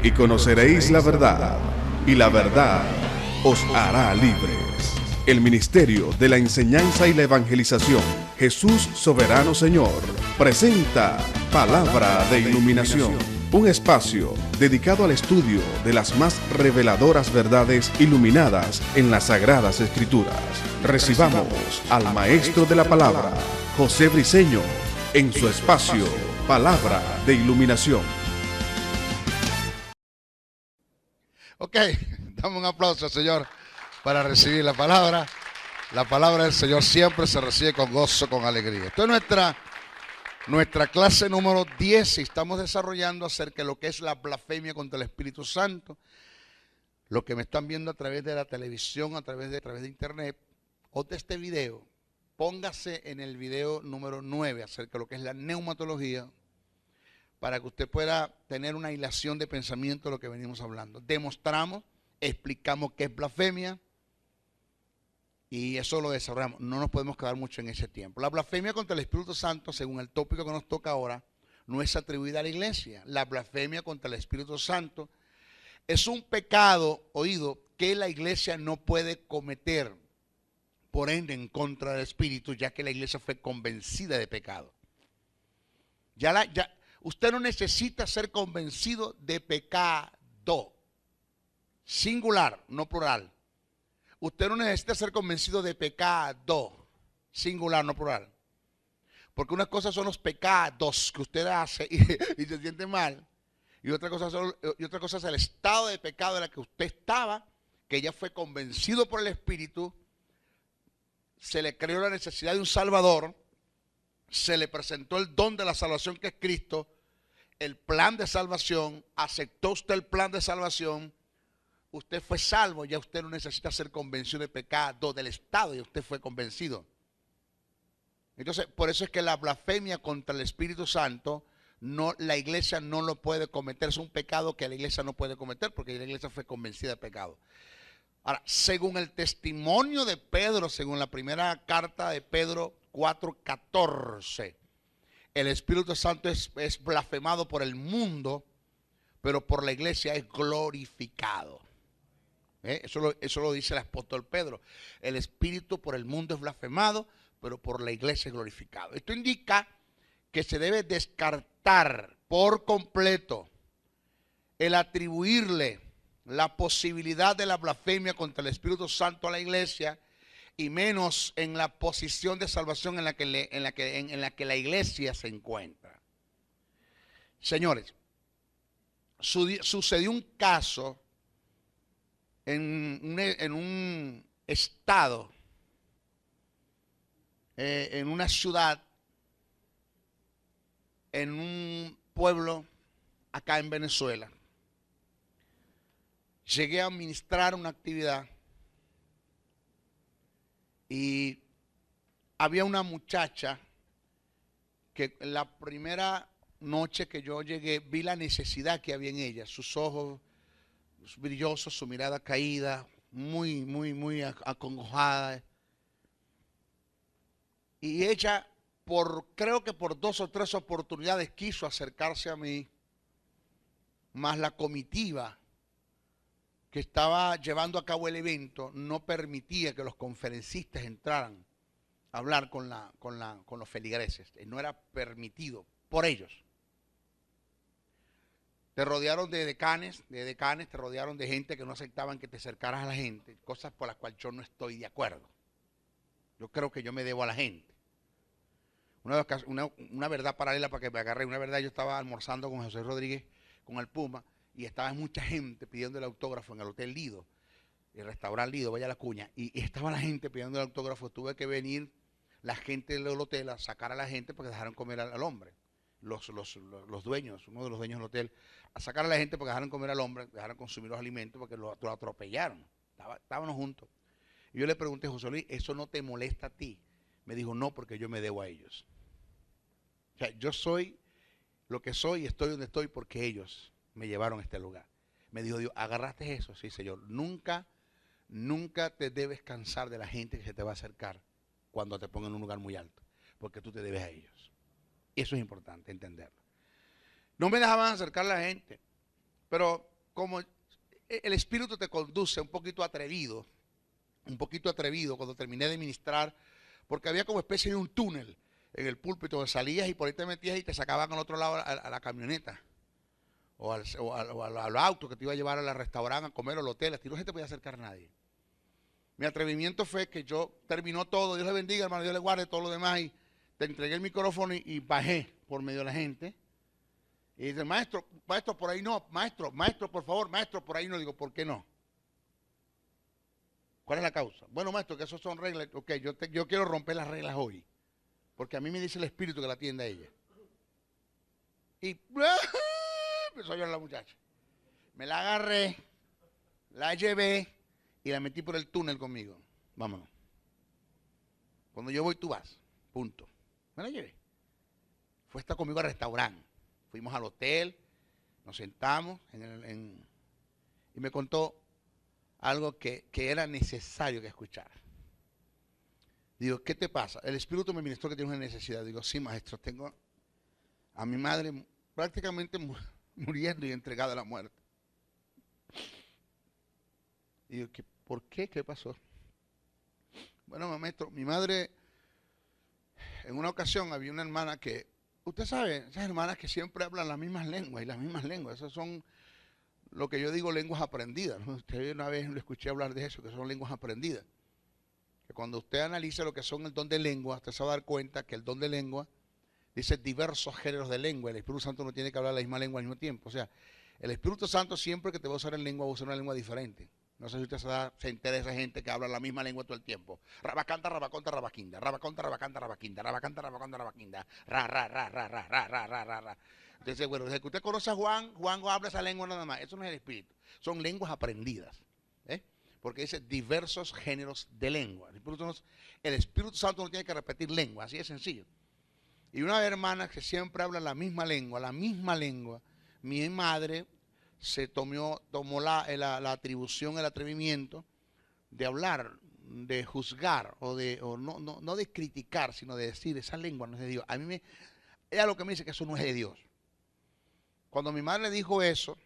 y conoceréis la verdad, y la verdad os hará libres. El Ministerio de la Enseñanza y la Evangelización, Jesús Soberano Señor, presenta Palabra de Iluminación, un espacio dedicado al estudio de las más reveladoras verdades iluminadas en las Sagradas Escrituras. Recibamos al Maestro de la Palabra, José Briceño, en su espacio Palabra de Iluminación. Ok, dame un aplauso, Señor, para recibir la palabra. La palabra del Señor siempre se recibe con gozo, con alegría. Esto es nuestra clase número 10 y estamos desarrollando acerca de lo que es la blasfemia contra el Espíritu Santo. Lo que me están viendo a través de la televisión, a través de internet o de este video, póngase en el video número 9 acerca de lo que es la neumatología, para que usted pueda tener una hilación de pensamiento de lo que venimos hablando. Demostramos, explicamos qué es blasfemia y eso lo desarrollamos. No nos podemos quedar mucho en ese tiempo. La blasfemia contra el Espíritu Santo, según el tópico que nos toca ahora, no es atribuida a la iglesia. La blasfemia contra el Espíritu Santo es un pecado, oído, que la iglesia no puede cometer, por ende, en contra del Espíritu, ya que la iglesia fue convencida de pecado. Usted no necesita ser convencido de pecado. Singular, no plural. Usted no necesita ser convencido de pecado. Singular, no plural. Porque unas cosas son los pecados que usted hace y se siente mal. Y otra cosa es el estado de pecado en la que usted estaba, que ya fue convencido por el Espíritu. Se le creó la necesidad de un Salvador. Se le presentó el don de la salvación que es Cristo, el plan de salvación, aceptó usted el plan de salvación, usted fue salvo, ya usted no necesita ser convencido de pecado del Estado, ya usted fue convencido. Entonces, por eso es que la blasfemia contra el Espíritu Santo, la iglesia no lo puede cometer, es un pecado que la iglesia no puede cometer porque la iglesia fue convencida de pecado. Ahora, según el testimonio de Pedro, según la primera carta de Pedro 4:14, el Espíritu Santo es blasfemado por el mundo, pero por la iglesia es glorificado. Eso lo dice el apóstol Pedro. El Espíritu por el mundo es blasfemado, pero por la iglesia es glorificado. Esto indica que se debe descartar por completo el atribuirle la posibilidad de la blasfemia contra el Espíritu Santo a la iglesia, y menos en la posición de salvación en la que la iglesia se encuentra. Señores, sucedió un caso en un estado, en una ciudad, en un pueblo acá en Venezuela. Llegué a ministrar una actividad y había una muchacha que la primera noche que yo llegué vi la necesidad que había en ella, sus ojos brillosos, su mirada caída, muy acongojada. Y ella, creo que por 2 o 3 oportunidades quiso acercarse a mí, más la comitiva que estaba llevando a cabo el evento no permitía que los conferencistas entraran a hablar con los feligreses. No era permitido por ellos. Te rodearon de decanes, te rodearon de gente que no aceptaban que te acercaras a la gente, cosas por las cuales yo no estoy de acuerdo. Yo creo que yo me debo a la gente. Una verdad paralela para que me agarre. Una verdad, yo estaba almorzando con José Rodríguez, con el Puma, y estaba mucha gente pidiendo el autógrafo en el Hotel Lido, el restaurante Lido, vaya la cuña, y estaba la gente pidiendo el autógrafo. Tuve que venir la gente del hotel a sacar a la gente porque dejaron comer al hombre. Los dueños, uno de los dueños del hotel, a sacar a la gente porque dejaron comer al hombre, dejaron consumir los alimentos porque lo atropellaron. Estábamos juntos. Y yo le pregunté, José Luis, ¿eso no te molesta a ti? Me dijo, no, porque yo me debo a ellos. O sea, yo soy lo que soy y estoy donde estoy porque ellos me llevaron a este lugar. Me dijo Dios, ¿agarraste eso? Sí, Señor. Nunca te debes cansar de la gente que se te va a acercar cuando te pongan en un lugar muy alto, porque tú te debes a ellos. Eso es importante entenderlo. No me dejaban acercar a la gente, pero como el Espíritu te conduce un poquito atrevido cuando terminé de ministrar, porque había como especie de un túnel en el púlpito donde salías y por ahí te metías y te sacaban al otro lado a la camioneta o al auto que te iba a llevar al restaurante a comer o al hotel. Así no se te podía acercar nadie. Mi atrevimiento fue que yo terminó todo, Dios le bendiga, hermano, Dios le guarde todo lo demás, y te entregué el micrófono y bajé por medio de la gente. Y dice, maestro, por ahí no, maestro, por favor, maestro, por ahí no. Digo, ¿por qué no? ¿Cuál es la causa? Bueno, maestro, que eso son reglas. Ok, yo quiero romper las reglas hoy, porque a mí me dice el Espíritu que la atienda a ella. Y empezó a llorar la muchacha. Me la agarré, la llevé y la metí por el túnel conmigo. Vámonos. Cuando yo voy, tú vas. Punto. Me la llevé. Fue estar conmigo al restaurante. Fuimos al hotel, nos sentamos y me contó algo que era necesario que escuchara. Digo, ¿qué te pasa? El Espíritu me ministró que tienes una necesidad. Digo, sí, maestro, tengo a mi madre prácticamente muriendo y entregada a la muerte. Y digo, ¿por qué? ¿Qué pasó? Bueno, maestro, mi madre, en una ocasión había una hermana que, usted sabe, esas hermanas que siempre hablan las mismas lenguas y las mismas lenguas, esas son lo que yo digo lenguas aprendidas, ¿no? Usted una vez lo escuché hablar de eso, que son lenguas aprendidas. Que cuando usted analiza lo que son el don de lengua, usted se va a dar cuenta que el don de lengua dice diversos géneros de lengua. El Espíritu Santo no tiene que hablar la misma lengua al mismo tiempo. O sea, el Espíritu Santo siempre que te va a usar en lengua, va a usar una lengua diferente. No sé si usted se entera de esa gente que habla la misma lengua todo el tiempo. Rabacanta, rabaconta, rabaquinda. Rabaconta, rabacanta, rabaquinda. Rabacanta, rabaconta, rabaquinda. Ra, ra, ra, ra, ra, ra, ra, ra, ra, ra. Entonces, bueno, desde que usted conoce a Juan habla esa lengua nada más. Eso no es el Espíritu. Son lenguas aprendidas. Porque dice diversos géneros de lengua. El Espíritu Santo no tiene que repetir lengua, así de sencillo. Y una hermana que siempre habla la misma lengua, mi madre se tomó la atribución, el atrevimiento de hablar, de juzgar, no de criticar, sino de decir, esa lengua no es de Dios. Ella lo que me dice que eso no es de Dios. Cuando mi madre le dijo eso,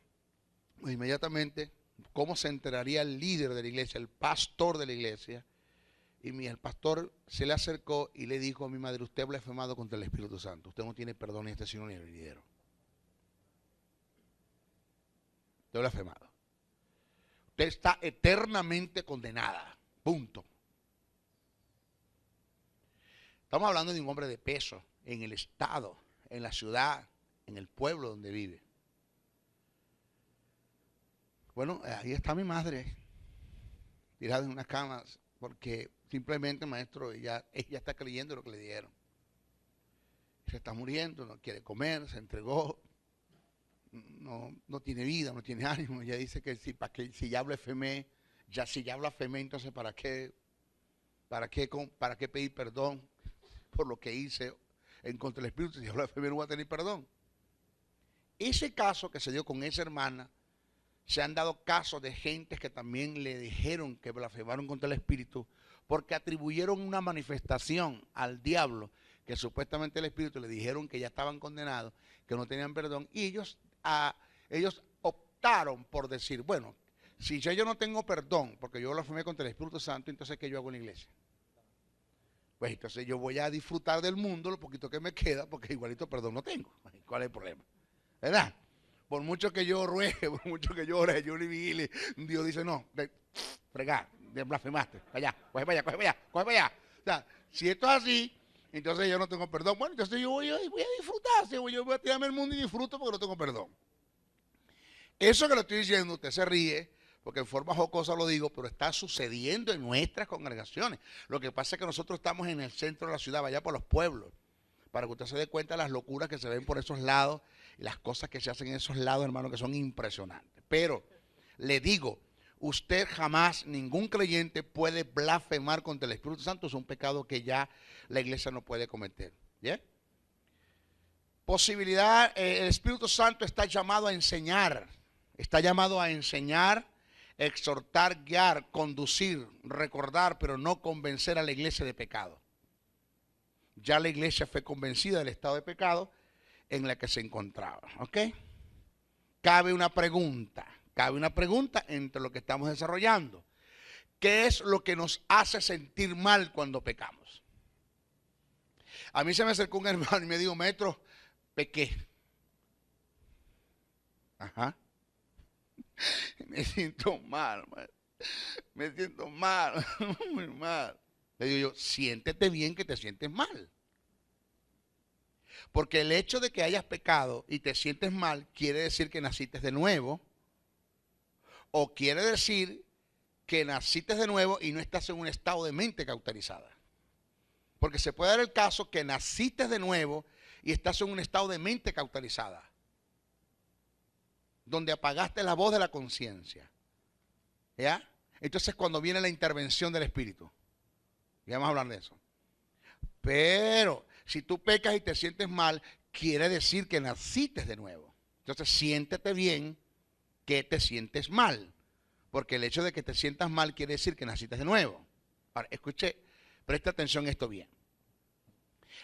pues inmediatamente, ¿cómo se enteraría el líder de la iglesia, el pastor de la iglesia? Y el pastor se le acercó y le dijo a mi madre, usted ha blasfemado contra el Espíritu Santo. Usted no tiene perdón ni este sino ni el venidero. Usted ha blasfemado. Usted está eternamente condenada. Punto. Estamos hablando de un hombre de peso en el estado, en la ciudad, en el pueblo donde vive. Bueno, ahí está mi madre, tirada en una cama, porque simplemente, maestro, ella está creyendo lo que le dieron. Se está muriendo, no quiere comer, se entregó, no tiene vida, no tiene ánimo. Ella dice que si ya blasfemé, entonces ¿para qué pedir perdón por lo que hice en contra del Espíritu? Si ya blasfemé, no voy a tener perdón. Ese caso que se dio con esa hermana, se han dado casos de gentes que también le dijeron que blasfemaron contra el Espíritu porque atribuyeron una manifestación al diablo, que supuestamente el Espíritu le dijeron que ya estaban condenados, que no tenían perdón, y ellos optaron por decir, bueno, si yo no tengo perdón porque yo blasfemé contra el Espíritu Santo, entonces ¿qué yo hago en la iglesia? Pues entonces yo voy a disfrutar del mundo lo poquito que me queda, porque igualito perdón no tengo. ¿Cuál es el problema? ¿Verdad? Por mucho que yo ruegue, por mucho que yo ore, yo le vigile, Dios dice, no, fregar, blasfemaste, allá, coge para allá. O sea, si esto es así, entonces yo no tengo perdón. Bueno, entonces yo voy a disfrutar, yo voy a tirarme el mundo y disfruto porque no tengo perdón. Eso que lo estoy diciendo, usted se ríe, porque en forma jocosa lo digo, pero está sucediendo en nuestras congregaciones. Lo que pasa es que nosotros estamos en el centro de la ciudad, vaya por los pueblos, para que usted se dé cuenta de las locuras que se ven por esos lados y las cosas que se hacen en esos lados, hermano, que son impresionantes. Pero le digo, usted jamás, ningún creyente puede blasfemar contra el Espíritu Santo. Es un pecado que ya la iglesia no puede cometer. ¿Yeah? Posibilidad, el Espíritu Santo está llamado a enseñar. Está llamado a enseñar, exhortar, guiar, conducir, recordar, pero no convencer a la iglesia de pecado. Ya la iglesia fue convencida del estado de pecado en la que se encontraba. ¿Ok? Cabe una pregunta. cabe una pregunta entre lo que estamos desarrollando. ¿Qué es lo que nos hace sentir mal cuando pecamos? A mí se me acercó un hermano y me dijo, maestro, pequé. Ajá. Me siento mal, maestro. Me siento mal, muy mal. Le digo yo, siéntete bien que te sientes mal. Porque el hecho de que hayas pecado y te sientes mal quiere decir que naciste de nuevo. O quiere decir que naciste de nuevo y no estás en un estado de mente cauterizada. Porque se puede dar el caso que naciste de nuevo y estás en un estado de mente cauterizada, donde apagaste la voz de la conciencia. ¿Ya? Entonces cuando viene la intervención del Espíritu. Ya vamos a hablar de eso. Pero si tú pecas y te sientes mal, quiere decir que naciste de nuevo. Entonces siéntete bien que te sientes mal. Porque el hecho de que te sientas mal quiere decir que naciste de nuevo. Ahora, escuche, presta atención a esto bien.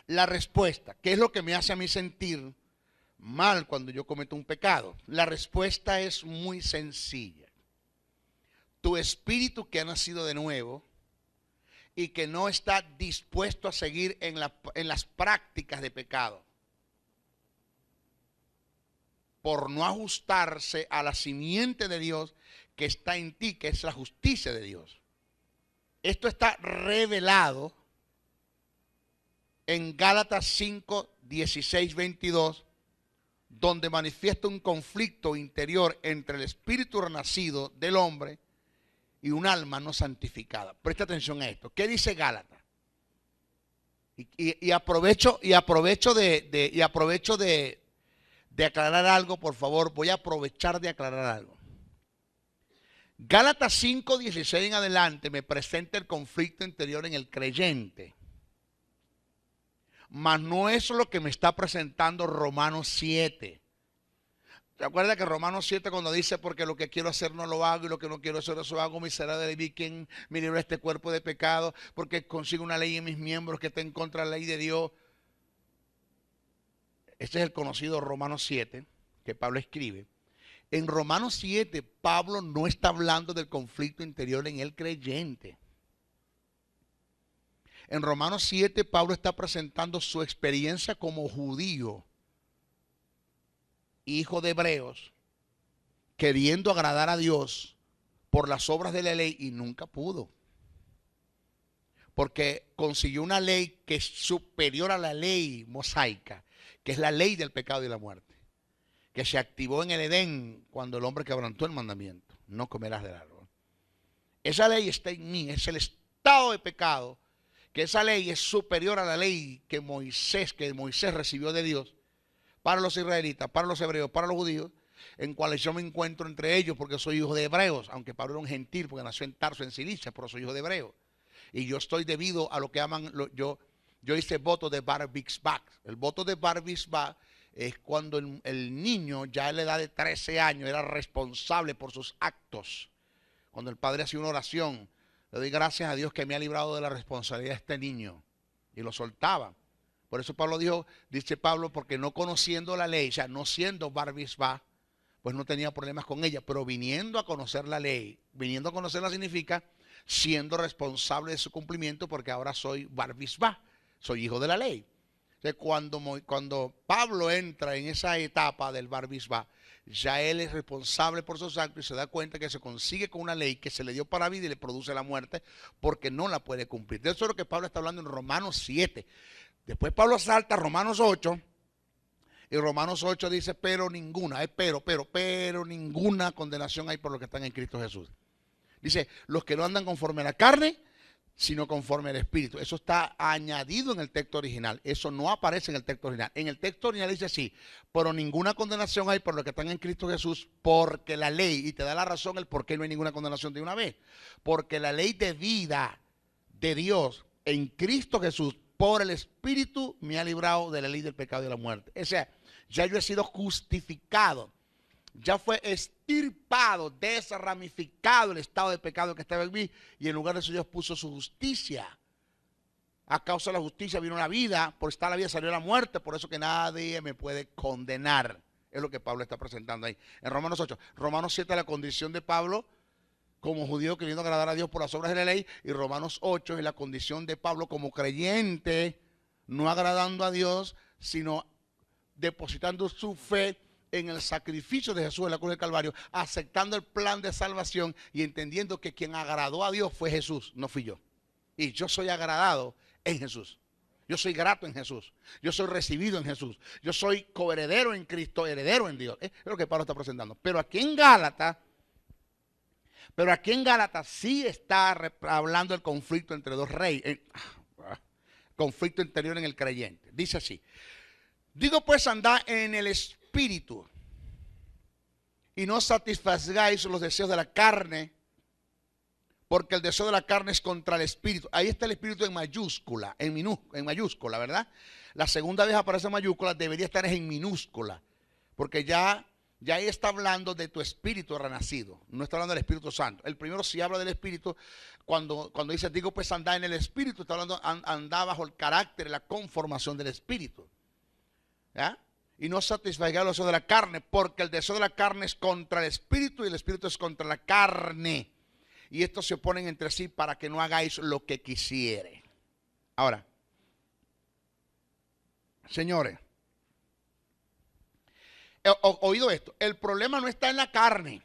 La respuesta, ¿qué es lo que me hace a mí sentir mal cuando yo cometo un pecado? La respuesta es muy sencilla. Tu espíritu que ha nacido de nuevo y que no está dispuesto a seguir en las prácticas de pecado, por no ajustarse a la simiente de Dios que está en ti, que es la justicia de Dios. Esto está revelado en Gálatas 5, 16, 22, donde manifiesta un conflicto interior entre el espíritu renacido del hombre y un alma no santificada. Presta atención a esto. ¿Qué dice Gálatas? Y aprovecho de aclarar algo, por favor. Voy a aprovechar de aclarar algo. Gálatas 5, 16 en adelante me presenta el conflicto interior en el creyente. Mas no es lo que me está presentando Romanos 7. ¿Se acuerda que Romanos 7 cuando dice, porque lo que quiero hacer no lo hago y lo que no quiero hacer eso hago, miserable de mí, quien me libra este cuerpo de pecado, porque consigo una ley en mis miembros que está en contra de la ley de Dios? Este es el conocido Romanos 7 que Pablo escribe. En Romanos 7 Pablo no está hablando del conflicto interior en el creyente. En Romanos 7 Pablo está presentando su experiencia como judío, hijo de hebreos, queriendo agradar a Dios por las obras de la ley y nunca pudo. Porque consiguió una ley que es superior a la ley mosaica, que es la ley del pecado y la muerte, que se activó en el Edén cuando el hombre quebrantó el mandamiento: no comerás del árbol. Esa ley está en mí, es el estado de pecado, que esa ley es superior a la ley que Moisés recibió de Dios para los israelitas, para los hebreos, para los judíos, en cuales yo me encuentro entre ellos porque soy hijo de hebreos, aunque Pablo era un gentil porque nació en Tarso, en Cilicia, pero soy hijo de hebreo. Y yo estoy debido a lo que llaman, yo hice voto de bar mitzvah. El voto de bar mitzvah es cuando el niño ya a la edad de 13 años era responsable por sus actos. Cuando el padre hacía una oración, le doy gracias a Dios que me ha librado de la responsabilidad de este niño. Y lo soltaba. Por eso Pablo dice Pablo, porque no conociendo la ley, o sea, no siendo bar mitzvah, pues no tenía problemas con ella. Pero viniendo a conocer la ley, viniendo a conocerla significa siendo responsable de su cumplimiento, porque ahora soy bar mitzvah, soy hijo de la ley. Entonces, cuando Pablo entra en esa etapa del bar mitzvah, ya él es responsable por sus actos y se da cuenta que se consigue con una ley que se le dio para vida y le produce la muerte porque no la puede cumplir. De eso es lo que Pablo está hablando en Romanos 7. Después Pablo salta a Romanos 8 y Romanos 8 dice, pero ninguna condenación hay por los que están en Cristo Jesús. Dice, los que no andan conforme a la carne, sino conforme al Espíritu. Eso está añadido en el texto original. Eso no aparece en el texto original. En el texto original dice así, pero ninguna condenación hay por los que están en Cristo Jesús, porque la ley, y te da la razón el por qué no hay ninguna condenación de una vez, porque la ley de vida de Dios en Cristo Jesús, por el Espíritu, me ha librado de la ley del pecado y de la muerte. O sea, ya yo he sido justificado. Ya fue extirpado, desramificado el estado de pecado que estaba en mí, y en lugar de eso Dios puso su justicia. A causa de la justicia vino la vida, por estar la vida salió la muerte, por eso que nadie me puede condenar. Es lo que Pablo está presentando ahí. En Romanos 8. Romanos 7, la condición de Pablo como judío queriendo agradar a Dios por las obras de la ley. Y Romanos 8 es la condición de Pablo como creyente, no agradando a Dios, sino depositando su fe en el sacrificio de Jesús en la cruz del Calvario, aceptando el plan de salvación y entendiendo que quien agradó a Dios fue Jesús, no fui yo. Y yo soy agradado en Jesús. Yo soy grato en Jesús. Yo soy recibido en Jesús. Yo soy coheredero en Cristo, heredero en Dios. Es lo que Pablo está presentando. Pero aquí en Gálatas sí está hablando del conflicto entre dos reyes. Conflicto interior en el creyente. Dice así. Digo pues, andad en el espíritu y no satisfagáis los deseos de la carne, porque el deseo de la carne es contra el espíritu. Ahí está el espíritu en mayúscula, en mayúscula, ¿verdad? La segunda vez aparece en mayúscula, debería estar en minúscula, porque ya ahí está hablando de tu espíritu renacido, no está hablando del Espíritu Santo. El primero sí habla del espíritu, cuando dice, digo pues andad en el espíritu, está hablando, andar bajo el carácter, la conformación del espíritu. ¿Ya? Y no satisfagáis los deseos de la carne, porque el deseo de la carne es contra el espíritu y el espíritu es contra la carne. Y estos se oponen entre sí para que no hagáis lo que quisiere. Ahora, señores, oído esto, el problema no está en la carne.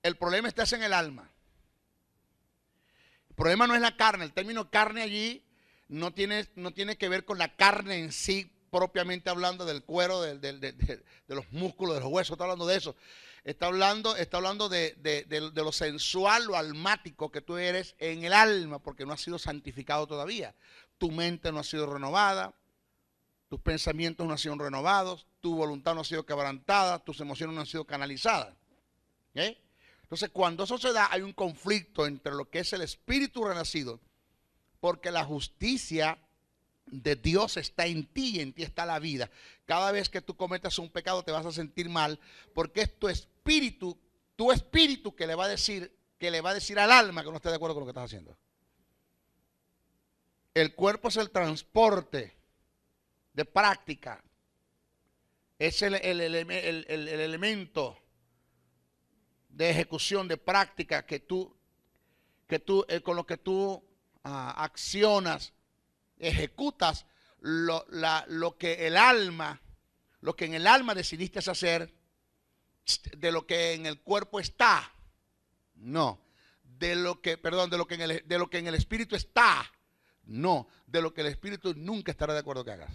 El problema está en el alma. El problema no es la carne. El término carne allí no tiene que ver con la carne en sí, propiamente hablando del cuero, de los músculos, de los huesos, está hablando de eso. Está hablando de lo sensual, lo almático que tú eres en el alma, porque no has sido santificado todavía. Tu mente no ha sido renovada, tus pensamientos no han sido renovados, tu voluntad no ha sido quebrantada, tus emociones no han sido canalizadas. ¿Okay? Entonces, cuando eso se da, hay un conflicto entre lo que es el espíritu renacido, porque la justicia de Dios está en ti y en ti está la vida. Cada vez que tú cometas un pecado te vas a sentir mal, porque es tu espíritu que le va a decir al alma que no esté de acuerdo con lo que estás haciendo. El cuerpo es el transporte de práctica, es el elemento de ejecución de práctica con lo que tú accionas, ejecutas lo que en el alma decidiste hacer, de lo que en el cuerpo está. No, de lo que en el espíritu está. No, de lo que el espíritu nunca estará de acuerdo que hagas.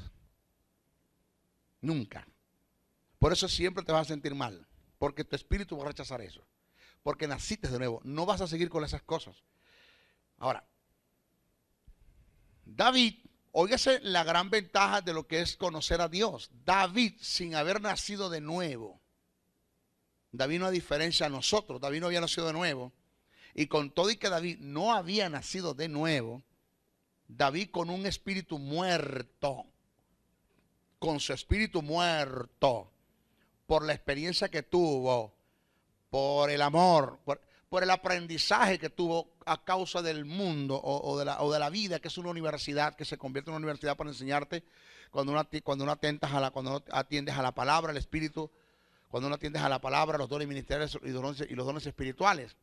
Nunca. Por eso siempre te vas a sentir mal, porque tu espíritu va a rechazar eso. Porque naciste de nuevo, no vas a seguir con esas cosas. Ahora, David, óigase la gran ventaja de lo que es conocer a Dios. David, sin haber nacido de nuevo, David no a diferencia a nosotros, David no había nacido de nuevo, y con todo y que David no había nacido de nuevo, David con un espíritu muerto, con su espíritu muerto, por la experiencia que tuvo, por el amor, por el aprendizaje que tuvo a causa del mundo o de la vida, que es una universidad, que se convierte en una universidad para enseñarte, cuando uno atiendes a la palabra, el espíritu, cuando uno atiendes a la palabra, los dones ministeriales y los dones espirituales,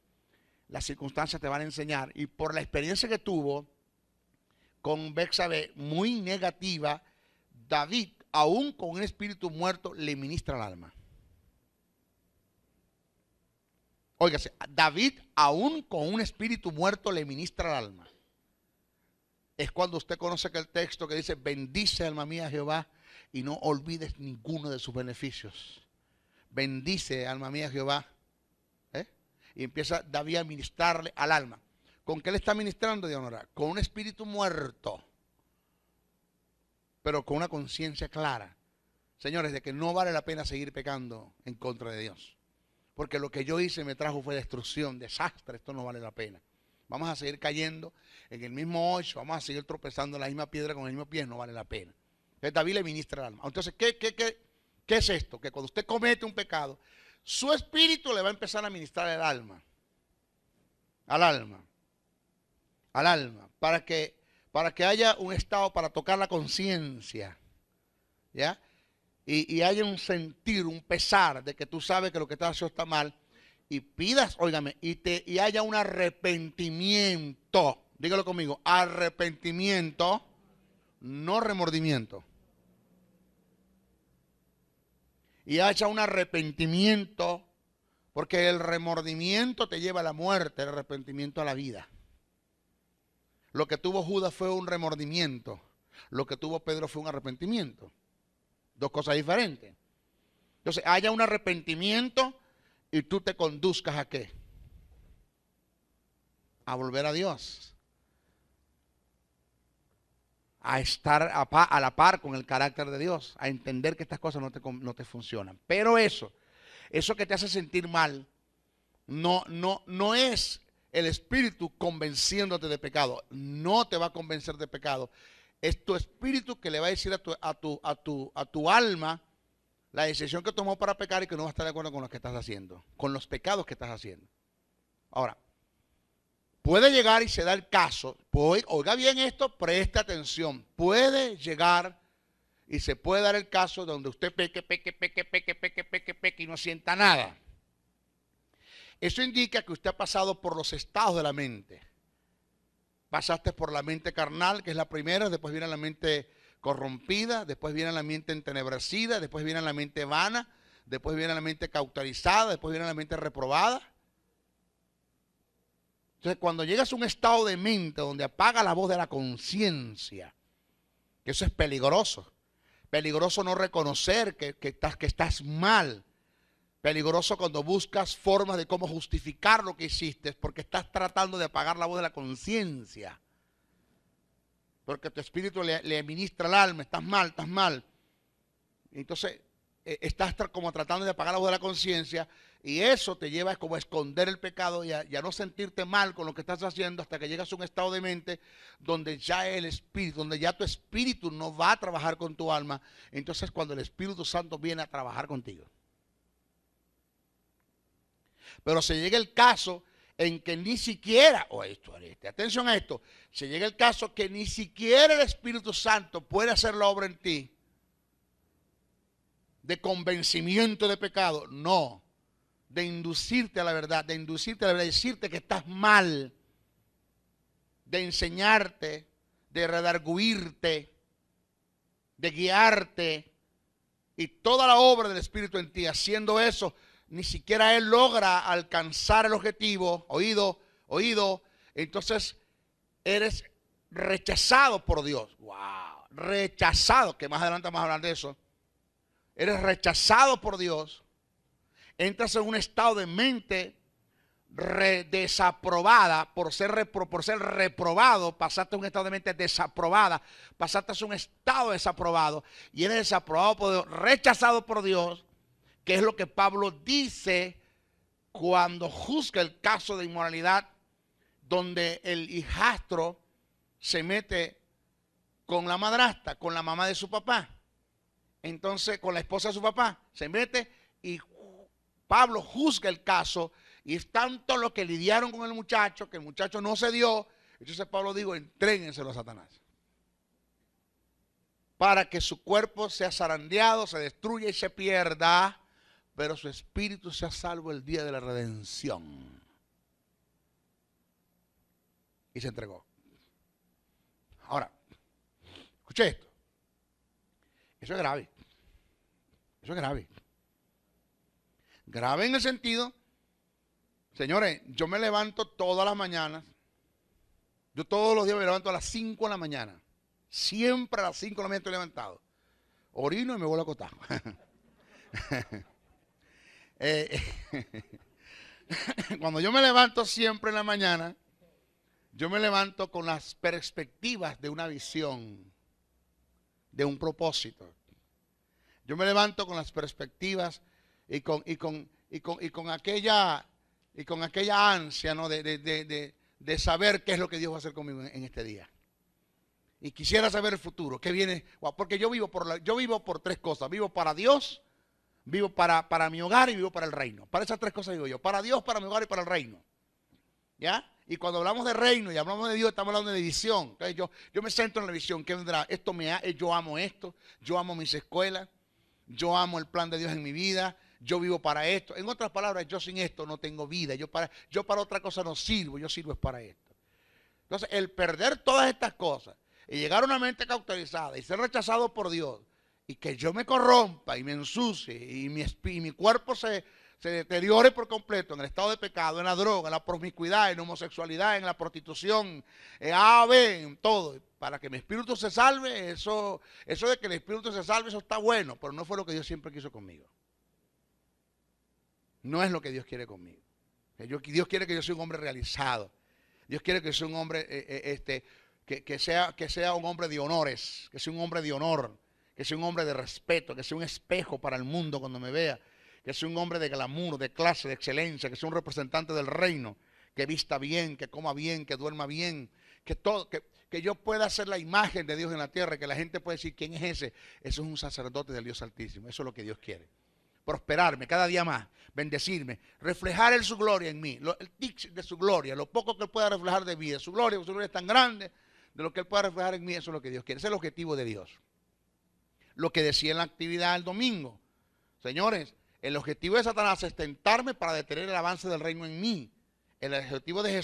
las circunstancias te van a enseñar. Y por la experiencia que tuvo con Betsabé, muy negativa, David, aún con un espíritu muerto, le ministra al alma. Óigase, David, aún con un espíritu muerto, le ministra al alma. Es cuando usted conoce que el texto que dice, bendice alma mía Jehová y no olvides ninguno de sus beneficios. Bendice alma mía Jehová. Y empieza David a ministrarle al alma. ¿Con qué le está ministrando, Dianora? Con un espíritu muerto, pero con una conciencia clara. Señores, de que no vale la pena seguir pecando en contra de Dios. Porque lo que yo hice me trajo fue destrucción, desastre, esto no vale la pena. Vamos a seguir cayendo en el mismo hoyo, vamos a seguir tropezando en la misma piedra con el mismo pie, no vale la pena. Entonces David le ministra al alma. Entonces, ¿qué es esto? Que cuando usted comete un pecado, su espíritu le va a empezar a ministrar el alma. Al alma, para que haya un estado para tocar la conciencia, ¿ya? y haya un sentir, un pesar de que tú sabes que lo que estás haciendo está mal, y pidas, óigame, y haya un arrepentimiento. Dígalo conmigo, arrepentimiento, no remordimiento. Y haya un arrepentimiento, porque el remordimiento te lleva a la muerte, el arrepentimiento a la vida. Lo que tuvo Judas fue un remordimiento, lo que tuvo Pedro fue un arrepentimiento. Dos cosas diferentes. Entonces, haya un arrepentimiento y tú te conduzcas ¿a qué? A volver a Dios. A estar a la par con el carácter de Dios, a entender que estas cosas no te funcionan. Pero eso que te hace sentir mal, no es el espíritu convenciéndote de pecado. No te va a convencer de pecado. Es tu espíritu que le va a decir a tu alma la decisión que tomó para pecar y que no va a estar de acuerdo con lo que estás haciendo, con los pecados que estás haciendo. Ahora, puede llegar y se da el caso, oiga bien esto, presta atención, puede llegar y se puede dar el caso donde usted peque y no sienta nada. Eso indica que usted ha pasado por los estados de la mente. Pasaste por la mente carnal, que es la primera, después viene la mente corrompida, después viene la mente entenebrecida, después viene la mente vana, después viene la mente cauterizada, después viene la mente reprobada. Entonces, cuando llegas a un estado de mente donde apaga la voz de la conciencia, que eso es peligroso. Peligroso no reconocer que estás mal. Peligroso cuando buscas formas de cómo justificar lo que hiciste, porque estás tratando de apagar la voz de la conciencia. Porque tu espíritu le ministra al alma, estás mal. Entonces, estás como tratando de apagar la voz de la conciencia, y eso te lleva como a esconder el pecado y a no sentirte mal con lo que estás haciendo hasta que llegas a un estado de mente donde ya el espíritu, donde ya tu espíritu no va a trabajar con tu alma. Entonces, cuando el Espíritu Santo viene a trabajar contigo. Pero se llega el caso en que ni siquiera, atención a esto, se llega el caso que ni siquiera el Espíritu Santo puede hacer la obra en ti de convencimiento de pecado, no, de inducirte a la verdad, de decirte que estás mal, de enseñarte, de redarguirte, de guiarte, y toda la obra del Espíritu en ti. Haciendo eso, ni siquiera Él logra alcanzar el objetivo. Oído, entonces eres rechazado por Dios. Wow, rechazado, que más adelante vamos a hablar de eso. Eres rechazado por Dios. Entras en un estado de mente desaprobada por ser reprobado. Pasaste a un estado de mente desaprobada. Pasaste a un estado desaprobado. Y eres desaprobado por Dios, rechazado por Dios. Que es lo que Pablo dice cuando juzga el caso de inmoralidad, donde el hijastro se mete con la madrastra, con la mamá de su papá. Entonces, con la esposa de su papá, se mete, y Pablo juzga el caso, y es tanto lo que lidiaron con el muchacho, que el muchacho no se dio. Entonces Pablo dijo, entréguenselo a Satanás, para que su cuerpo sea zarandeado, se destruya y se pierda, pero su espíritu sea salvo el día de la redención. Y se entregó. Ahora, escuche esto. Eso es grave. Eso es grave. Grave en el sentido, señores, yo me levanto todas las mañanas. Yo todos los días me levanto a las 5 de la mañana. Siempre a las 5 de la mañana estoy levantado. Orino y me vuelvo a acostar. Cuando yo me levanto siempre en la mañana, yo me levanto con las perspectivas de una visión, de un propósito. Yo me levanto con las perspectivas y con aquella ansia, ¿no? de saber qué es lo que Dios va a hacer conmigo en este día. Y quisiera saber el futuro, qué viene, porque yo vivo por tres cosas: vivo para Dios, vivo para mi hogar y vivo para el reino. Para esas tres cosas vivo yo: para Dios, para mi hogar y para el reino. ¿Ya? Y cuando hablamos de reino y hablamos de Dios, estamos hablando de visión. Entonces yo me centro en la visión. ¿Qué vendrá? Yo amo esto, yo amo mis escuelas, yo amo el plan de Dios en mi vida, yo vivo para esto. En otras palabras, yo sin esto no tengo vida, yo para otra cosa no sirvo, yo sirvo es para esto. Entonces, el perder todas estas cosas y llegar a una mente cauterizada y ser rechazado por Dios y que yo me corrompa y me ensucie y mi cuerpo se deteriore por completo en el estado de pecado, en la droga, en la promiscuidad, en la homosexualidad, en la prostitución, en A, B, en todo, para que mi espíritu se salve, eso de que el espíritu se salve, eso está bueno, pero no fue lo que Dios siempre quiso conmigo. No es lo que Dios quiere conmigo. Dios quiere que yo sea un hombre realizado. Dios quiere que yo sea un hombre que sea un hombre de honores, que sea un hombre de honor, que sea un hombre de respeto, que sea un espejo para el mundo cuando me vea, que sea un hombre de glamour, de clase, de excelencia, que sea un representante del reino, que vista bien, que coma bien, que duerma bien, que yo pueda ser la imagen de Dios en la tierra, que la gente pueda decir, ¿quién es ese? Eso es un sacerdote del Dios Altísimo, eso es lo que Dios quiere. Prosperarme cada día más, bendecirme, reflejar su gloria en mí, el tic de su gloria, lo poco que Él pueda reflejar de mí, de su gloria es tan grande, de lo que Él pueda reflejar en mí, eso es lo que Dios quiere, ese es el objetivo de Dios. Lo que decía en la actividad el domingo, señores, el objetivo de Satanás es tentarme para detener el avance del reino en mí. El objetivo de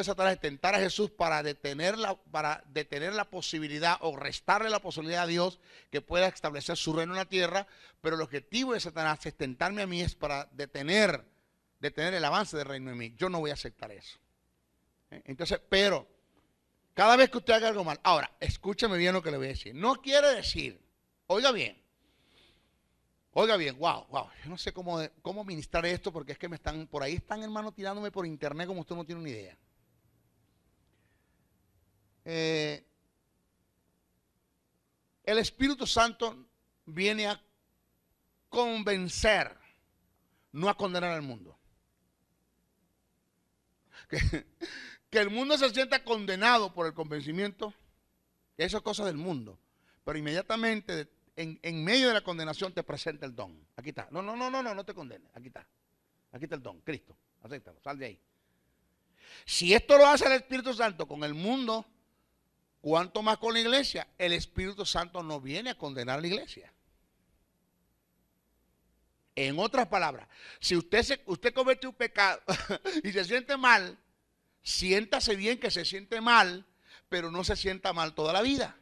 Satanás es tentar a Jesús para detener la posibilidad o restarle la posibilidad a Dios que pueda establecer su reino en la tierra, pero el objetivo de Satanás es tentarme a mí es para detener el avance del reino en mí. Yo no voy a aceptar eso. Entonces, pero cada vez que usted haga algo mal, ahora, escúcheme bien lo que le voy a decir. No quiere decir, oiga bien, wow, yo no sé cómo ministrar esto porque es que por ahí están, hermano, tirándome por internet como usted no tiene una idea. El Espíritu Santo viene a convencer, no a condenar al mundo. Que el mundo se sienta condenado por el convencimiento, eso es cosa del mundo, pero inmediatamente en medio de la condenación te presenta el don. Aquí está. No te condenes. Aquí está el don, Cristo. Acéptalo, sal de ahí. Si esto lo hace el Espíritu Santo con el mundo, ¿cuánto más con la iglesia? El Espíritu Santo no viene a condenar a la iglesia. En otras palabras, si usted comete un pecado y se siente mal, siéntase bien que se siente mal, pero no se sienta mal toda la vida.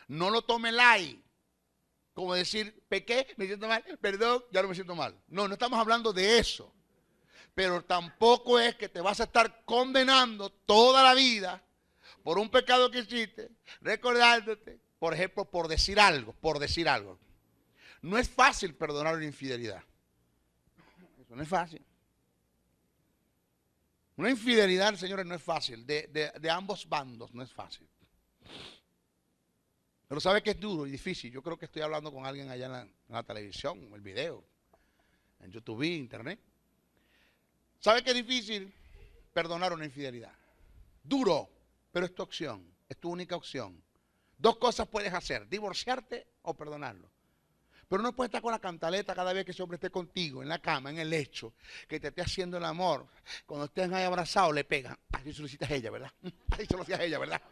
No lo tome light, como decir, pequé, me siento mal, perdón, ya no me siento mal. No estamos hablando de eso. Pero tampoco es que te vas a estar condenando toda la vida por un pecado que hiciste, recordándote, por ejemplo, por decir algo. No es fácil perdonar una infidelidad. Eso no es fácil. Una infidelidad, señores, no es fácil. De ambos bandos no es fácil. Pero sabe que es duro y difícil. Yo creo que estoy hablando con alguien allá en la televisión, en el video, en YouTube, internet. ¿Sabe que es difícil perdonar una infidelidad? Duro, pero es tu opción, es tu única opción. Dos cosas puedes hacer, divorciarte o perdonarlo. Pero no puedes estar con la cantaleta cada vez que ese hombre esté contigo, en la cama, en el lecho, que te esté haciendo el amor. Cuando estén ahí abrazados, le pegan. Así se lo hiciste a ella, ¿verdad? Así se lo hacías a ella, ¿verdad?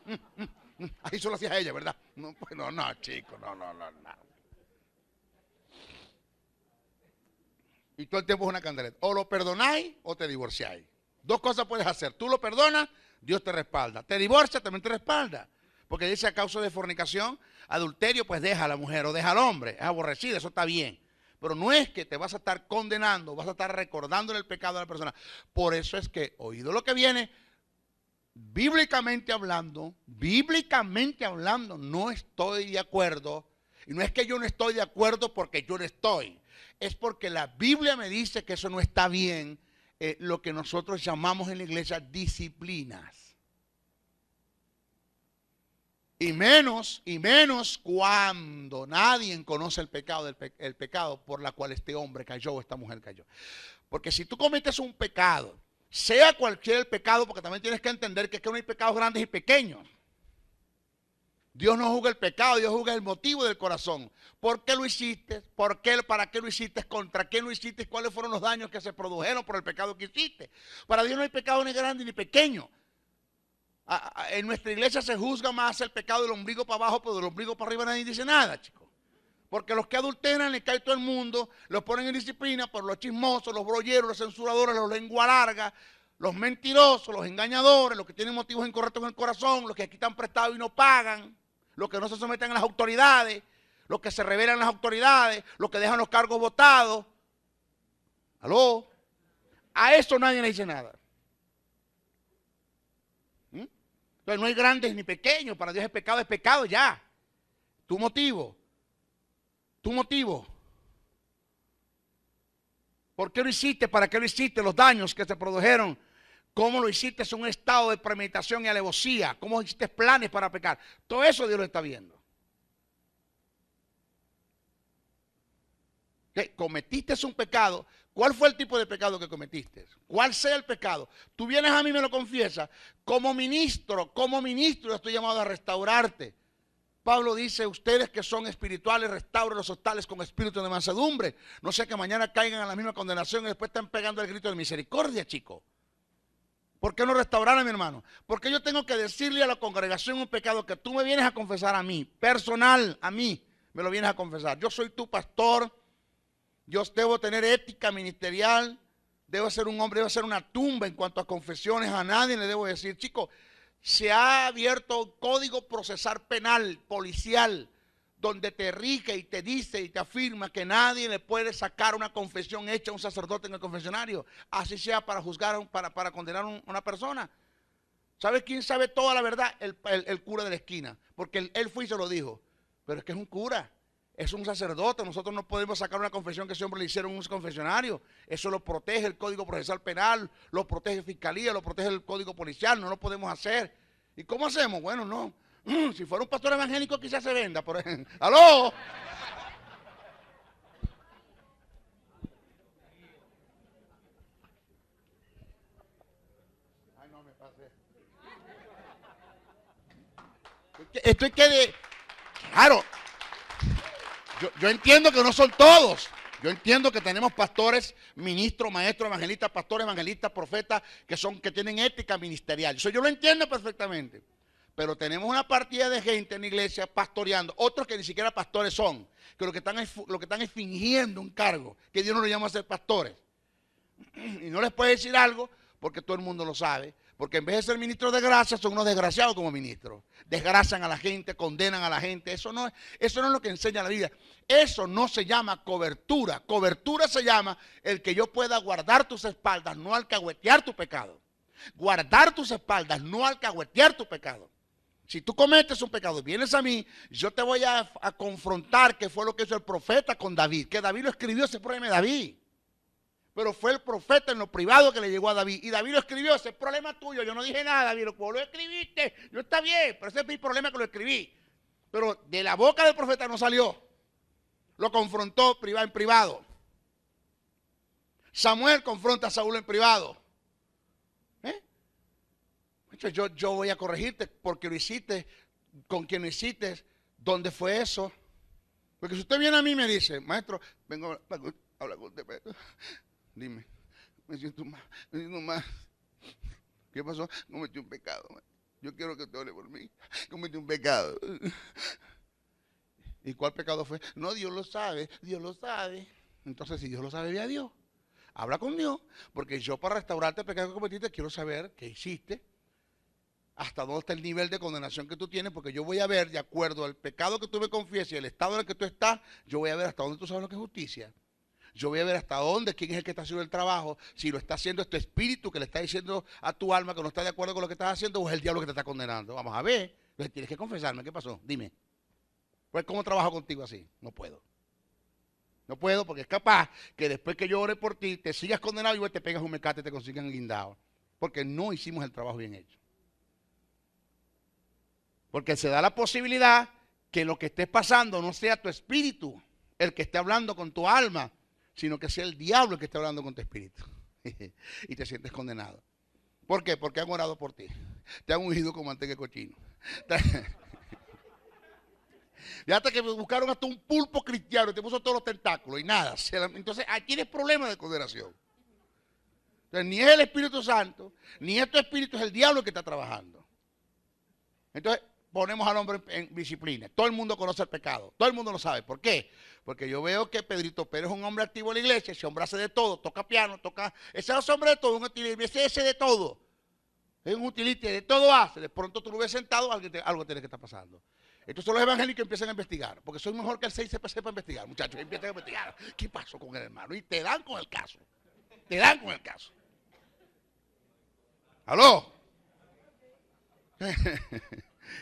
Ahí solo hacías a ella, ¿verdad? No, pues no, chico, no. Y todo el tiempo es una candeleta. O lo perdonáis o te divorciáis. Dos cosas puedes hacer. Tú lo perdonas, Dios te respalda. Te divorcias, también te respalda. Porque dice a causa de fornicación, adulterio, pues deja a la mujer o deja al hombre. Es aborrecida, eso está bien. Pero no es que te vas a estar condenando, vas a estar recordando el pecado de la persona. Por eso es que, oído lo que viene, bíblicamente hablando, no estoy de acuerdo. Y no es que yo no estoy de acuerdo porque yo no estoy. Es porque la Biblia me dice que eso no está bien, lo que nosotros llamamos en la iglesia disciplinas. Y menos cuando nadie conoce el pecado por la cual este hombre cayó o esta mujer cayó. Porque si tú cometes un pecado, sea cualquier el pecado, porque también tienes que entender que no hay pecados grandes y pequeños. Dios no juzga el pecado, Dios juzga el motivo del corazón. ¿Por qué lo hiciste? ¿Para qué lo hiciste? ¿Contra qué lo hiciste? ¿Cuáles fueron los daños que se produjeron por el pecado que hiciste? Para Dios no hay pecado ni grande ni pequeño. En nuestra iglesia se juzga más el pecado del ombligo para abajo, pero del ombligo para arriba nadie dice nada, chicos. Porque los que adulteran les cae todo el mundo, los ponen en disciplina por los chismosos, los brolleros, los censuradores, los lengua larga, los mentirosos, los engañadores, los que tienen motivos incorrectos en el corazón, los que quitan prestado y no pagan, los que no se someten a las autoridades, los que se rebelan a las autoridades, los que dejan los cargos votados. ¿Aló? A eso nadie le dice nada. Entonces no hay grandes ni pequeños, para Dios el pecado es pecado ya. Tu motivo. ¿Por qué lo hiciste? ¿Para qué lo hiciste? Los daños que te produjeron. ¿Cómo lo hiciste? Es un estado de premeditación y alevosía. ¿Cómo hiciste planes para pecar? Todo eso Dios lo está viendo. ¿Qué? Cometiste un pecado. ¿Cuál fue el tipo de pecado que cometiste? ¿Cuál sea el pecado? Tú vienes a mí y me lo confiesas. Como ministro yo estoy llamado a restaurarte. Pablo dice, ustedes que son espirituales, restauren los tales con espíritu de mansedumbre. No sea que mañana caigan en la misma condenación y después estén pegando el grito de misericordia, chico. ¿Por qué no restaurar a mi hermano? Porque yo tengo que decirle a la congregación un pecado que tú me vienes a confesar a mí, personal, a mí, me lo vienes a confesar. Yo soy tu pastor, yo debo tener ética ministerial, debo ser un hombre, debo ser una tumba en cuanto a confesiones, a nadie le debo decir, chico, se ha abierto código procesal penal, policial, donde te rige y te dice y te afirma que nadie le puede sacar una confesión hecha a un sacerdote en el confesionario, así sea para juzgar, para condenar a una persona. ¿Sabes quién sabe toda la verdad? El cura de la esquina, porque él fue y se lo dijo, pero es que es un cura. Es un sacerdote, nosotros no podemos sacar una confesión que ese hombre le hicieron en un confesionario. Eso lo protege el Código Procesal Penal, lo protege Fiscalía, lo protege el Código Policial, no lo podemos hacer. ¿Y cómo hacemos? Bueno, no. Si fuera un pastor evangélico quizás se venda, por ejemplo. ¡Aló! Ay, no me pasé. Esto es que de... Claro. Yo entiendo que no son todos. Yo entiendo que tenemos pastores, ministros, maestros, evangelistas, pastores, evangelistas, profetas, que tienen ética ministerial. Eso yo lo entiendo perfectamente. Pero tenemos una partida de gente en la iglesia pastoreando, otros que ni siquiera pastores son, que lo que están es fingiendo un cargo, que Dios no los llama a ser pastores. Y no les puede decir algo porque todo el mundo lo sabe. Porque en vez de ser ministros de gracia, son unos desgraciados como ministros. Desgracian a la gente, condenan a la gente. Eso no es lo que enseña la Biblia. Eso no se llama cobertura. Cobertura se llama el que yo pueda guardar tus espaldas, no alcahuetear tu pecado. Guardar tus espaldas, no alcahuetear tu pecado. Si tú cometes un pecado y vienes a mí, yo te voy a confrontar, que fue lo que hizo el profeta con David. Que David lo escribió, ese problema de David. Pero fue el profeta en lo privado que le llegó a David. Y David lo escribió, ese es problema tuyo. Yo no dije nada, David, vos lo escribiste, no está bien, pero ese es mi problema que lo escribí. Pero de la boca del profeta no salió. Lo confrontó en privado. Samuel confronta a Saúl en privado. Yo voy a corregirte porque lo hiciste, con quien lo hiciste, ¿dónde fue eso? Porque si usted viene a mí y me dice, maestro, vengo a hablar con usted. Dime, me siento mal. ¿Qué pasó? Cometí un pecado. Yo quiero que te ore por mí. Cometí un pecado. ¿Y cuál pecado fue? No, Dios lo sabe, Dios lo sabe. Entonces, si Dios lo sabe, ve a Dios. Habla con Dios, porque yo para restaurarte el pecado que cometiste quiero saber qué hiciste, hasta dónde está el nivel de condenación que tú tienes, porque yo voy a ver, de acuerdo al pecado que tú me confiesas y el estado en el que tú estás, yo voy a ver hasta dónde tú sabes lo que es justicia. Yo voy a ver hasta dónde, quién es el que está haciendo el trabajo, si lo está haciendo este espíritu que le está diciendo a tu alma que no está de acuerdo con lo que estás haciendo, o es el diablo que te está condenando. Vamos a ver. Entonces tienes que confesarme. ¿Qué pasó? Dime. Pues, ¿cómo trabajo contigo así? No puedo. No puedo, porque es capaz que después que yo ore por ti, te sigas condenado y vos te pegas un mecate y te consigan guindado. Porque no hicimos el trabajo bien hecho. Porque se da la posibilidad que lo que esté pasando no sea tu espíritu el que esté hablando con tu alma, sino que sea el diablo el que esté hablando con tu espíritu. Y te sientes condenado. ¿Por qué? Porque han orado por ti. Te han ungido con manteca de cochino. Fíjate que buscaron hasta un pulpo cristiano y te puso todos los tentáculos y nada. Entonces, aquí tienes problemas de condenación. Entonces, ni es el Espíritu Santo, ni es tu espíritu, es el diablo que está trabajando. Entonces ponemos al hombre en disciplina. Todo el mundo conoce el pecado. Todo el mundo lo sabe. ¿Por qué? Porque yo veo que Pedrito Pérez es un hombre activo en la iglesia. Ese hombre hace de todo. Toca piano, ese es hombre de todo. Un utility, ese de todo. Es un utility, de todo hace. De pronto tú lo ves sentado, algo tiene que estar pasando. Entonces los evangélicos empiezan a investigar. Porque soy mejor que el 6 sepa investigar. Muchachos, empiezan a investigar. ¿Qué pasó con el hermano? Y te dan con el caso. Te dan con el caso. ¿Aló?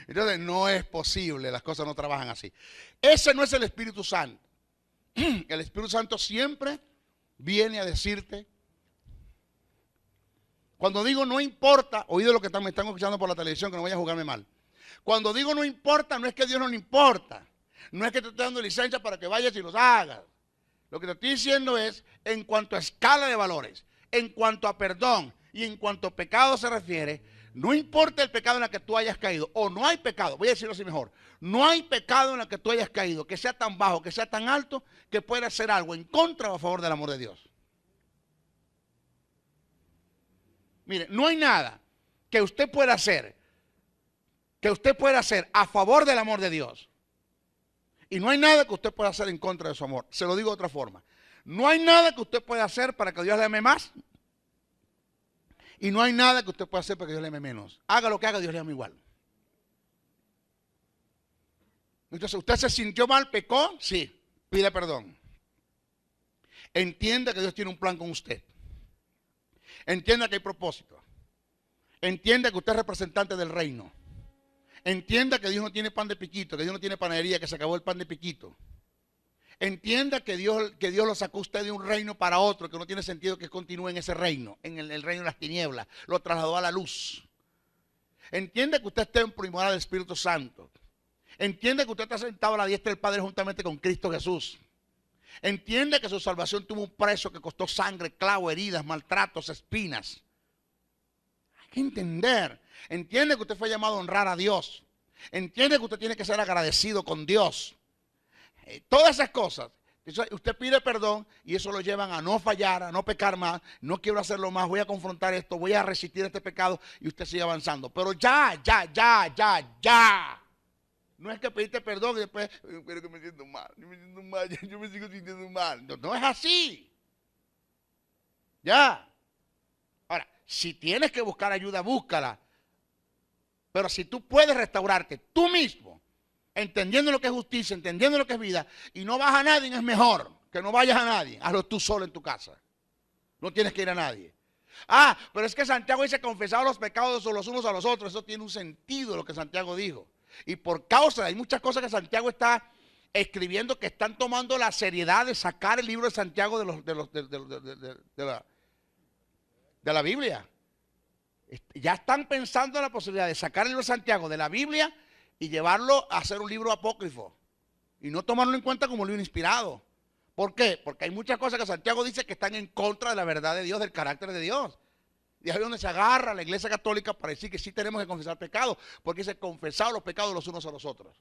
Entonces no es posible, las cosas no trabajan así. Ese no es el Espíritu Santo. El Espíritu Santo siempre viene a decirte, cuando digo no importa, oído lo que me están escuchando por la televisión, que no vayan a jugarme mal. Cuando digo no importa, no es que a Dios no le importa. No es que te esté dando licencia para que vayas y los hagas. Lo que te estoy diciendo es, en cuanto a escala de valores, en cuanto a perdón y en cuanto a pecado se refiere, no importa el pecado en el que tú hayas caído, o no hay pecado, voy a decirlo así mejor, no hay pecado en el que tú hayas caído, que sea tan bajo, que sea tan alto, que pueda hacer algo en contra o a favor del amor de Dios. Mire, no hay nada que usted pueda hacer a favor del amor de Dios. Y no hay nada que usted pueda hacer en contra de su amor. Se lo digo de otra forma. No hay nada que usted pueda hacer para que Dios le ame más. Y no hay nada que usted pueda hacer para que Dios le ame menos. Haga lo que haga, Dios le ama igual. Entonces, ¿usted se sintió mal, pecó? Sí, pide perdón. Entienda que Dios tiene un plan con usted. Entienda que hay propósito. Entienda que usted es representante del reino. Entienda que Dios no tiene pan de piquito, que Dios no tiene panadería, que se acabó el pan de piquito. Entienda que Dios lo sacó usted de un reino para otro, que no tiene sentido que continúe en ese reino, en el reino de las tinieblas. Lo trasladó a la luz. Entienda que usted está en primera del Espíritu Santo. Entienda que usted está sentado a la diestra del Padre juntamente con Cristo Jesús. Entienda que su salvación tuvo un precio que costó sangre, clavo, heridas, maltratos, espinas. Hay que entender. Entiende que usted fue llamado a honrar a Dios. Entiende que usted tiene que ser agradecido con Dios. Todas esas cosas. Usted pide perdón y eso lo llevan a no fallar, a no pecar más. No quiero hacerlo más, voy a confrontar esto, voy a resistir este pecado y usted sigue avanzando. Pero ya. No es que pediste perdón y después, pero que me siento mal, yo me sigo sintiendo mal. No es así. Ya. Ahora, si tienes que buscar ayuda, búscala. Pero si tú puedes restaurarte tú mismo, entendiendo lo que es justicia, entendiendo lo que es vida, y no vas a nadie, es mejor que no vayas a nadie. Hazlo tú solo en tu casa. No tienes que ir a nadie. Ah, pero es que Santiago dice confesar los pecados los unos a los otros. Eso tiene un sentido lo que Santiago dijo. Y por causa, hay muchas cosas que Santiago está escribiendo que están tomando la seriedad de sacar el libro de Santiago de la Biblia. Ya están pensando en la posibilidad de sacar el libro de Santiago de la Biblia y llevarlo a hacer un libro apócrifo. Y no tomarlo en cuenta como un libro inspirado. ¿Por qué? Porque hay muchas cosas que Santiago dice que están en contra de la verdad de Dios, del carácter de Dios. Y ahí es donde se agarra la iglesia católica para decir que sí tenemos que confesar pecados, porque dice confesar los pecados los unos a los otros.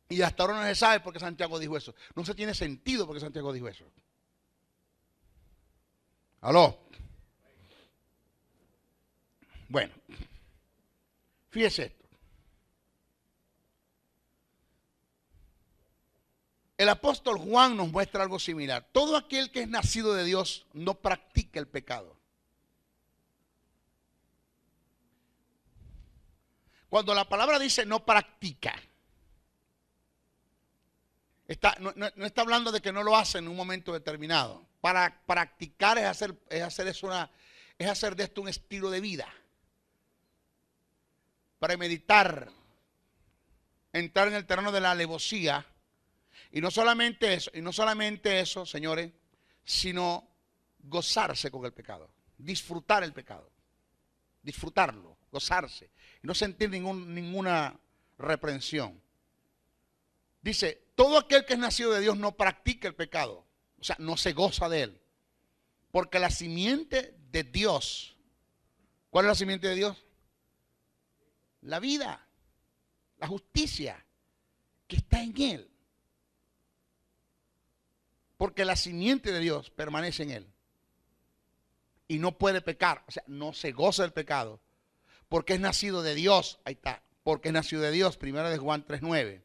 Y hasta ahora no se sabe por qué Santiago dijo eso. No se tiene sentido por qué Santiago dijo eso. ¿Aló? Bueno, fíjese esto. El apóstol Juan nos muestra algo similar. Todo aquel que es nacido de Dios no practica el pecado. Cuando la palabra dice no practica, no está hablando de que no lo hace en un momento determinado. Para practicar es hacer de esto un estilo de vida. Para meditar, entrar en el terreno de la alevosía. Y no solamente eso, señores, sino gozarse con el pecado, disfrutar el pecado, disfrutarlo, gozarse, y no sentir ninguna reprensión. Dice, todo aquel que es nacido de Dios no practica el pecado, o sea, no se goza de él, porque la simiente de Dios, ¿cuál es la simiente de Dios? La vida, la justicia que está en él. Porque la simiente de Dios permanece en él. Y no puede pecar. O sea, no se goza del pecado. porque es nacido de Dios. Ahí está, porque es nacido de Dios, 1 Juan 3:9.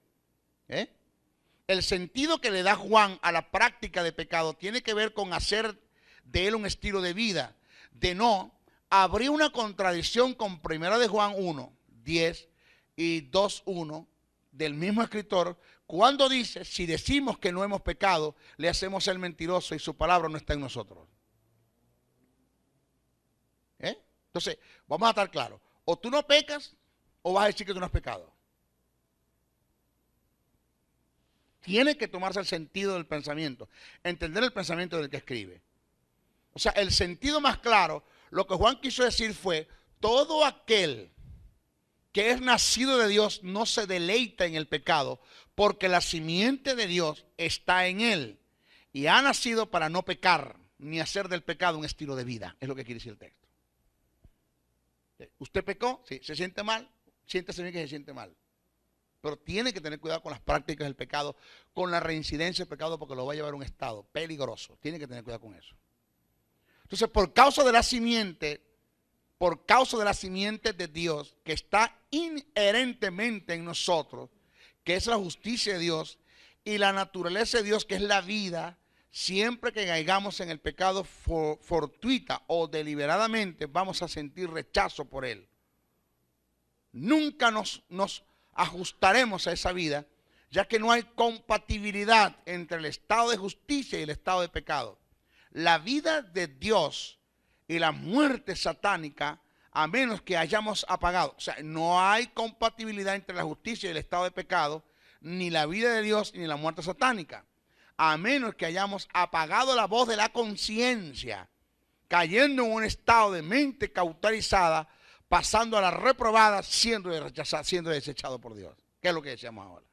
El sentido que le da Juan a la práctica de pecado tiene que ver con hacer de él un estilo de vida. De no, habría una contradicción con 1 Juan 1:10 y 2:1 del mismo escritor, cuando dice, si decimos que no hemos pecado, le hacemos el mentiroso y su palabra no está en nosotros. Entonces, vamos a estar claros. O tú no pecas, o vas a decir que tú no has pecado. Tiene que tomarse el sentido del pensamiento, entender el pensamiento del que escribe. O sea, el sentido más claro, lo que Juan quiso decir fue, todo aquel que es nacido de Dios no se deleita en el pecado, porque la simiente de Dios está en él, y ha nacido para no pecar, ni hacer del pecado un estilo de vida. Es lo que quiere decir el texto. ¿Usted pecó? Sí. ¿Se siente mal? Siéntese bien que se siente mal. Pero tiene que tener cuidado con las prácticas del pecado, con la reincidencia del pecado, porque lo va a llevar a un estado peligroso. Tiene que tener cuidado con eso. Entonces, por causa de la simiente de Dios, que está inherentemente en nosotros, que es la justicia de Dios, y la naturaleza de Dios, que es la vida, siempre que caigamos en el pecado fortuita o deliberadamente, vamos a sentir rechazo por él. Nunca nos ajustaremos a esa vida, ya que no hay compatibilidad entre el estado de justicia y el estado de pecado. La vida de Dios y la muerte satánica, a menos que hayamos apagado. O sea, no hay compatibilidad entre la justicia y el estado de pecado, ni la vida de Dios ni la muerte satánica. A menos que hayamos apagado la voz de la conciencia, cayendo en un estado de mente cauterizada, pasando a la reprobada, siendo rechazado, siendo desechado por Dios. ¿Qué es lo que decíamos ahora?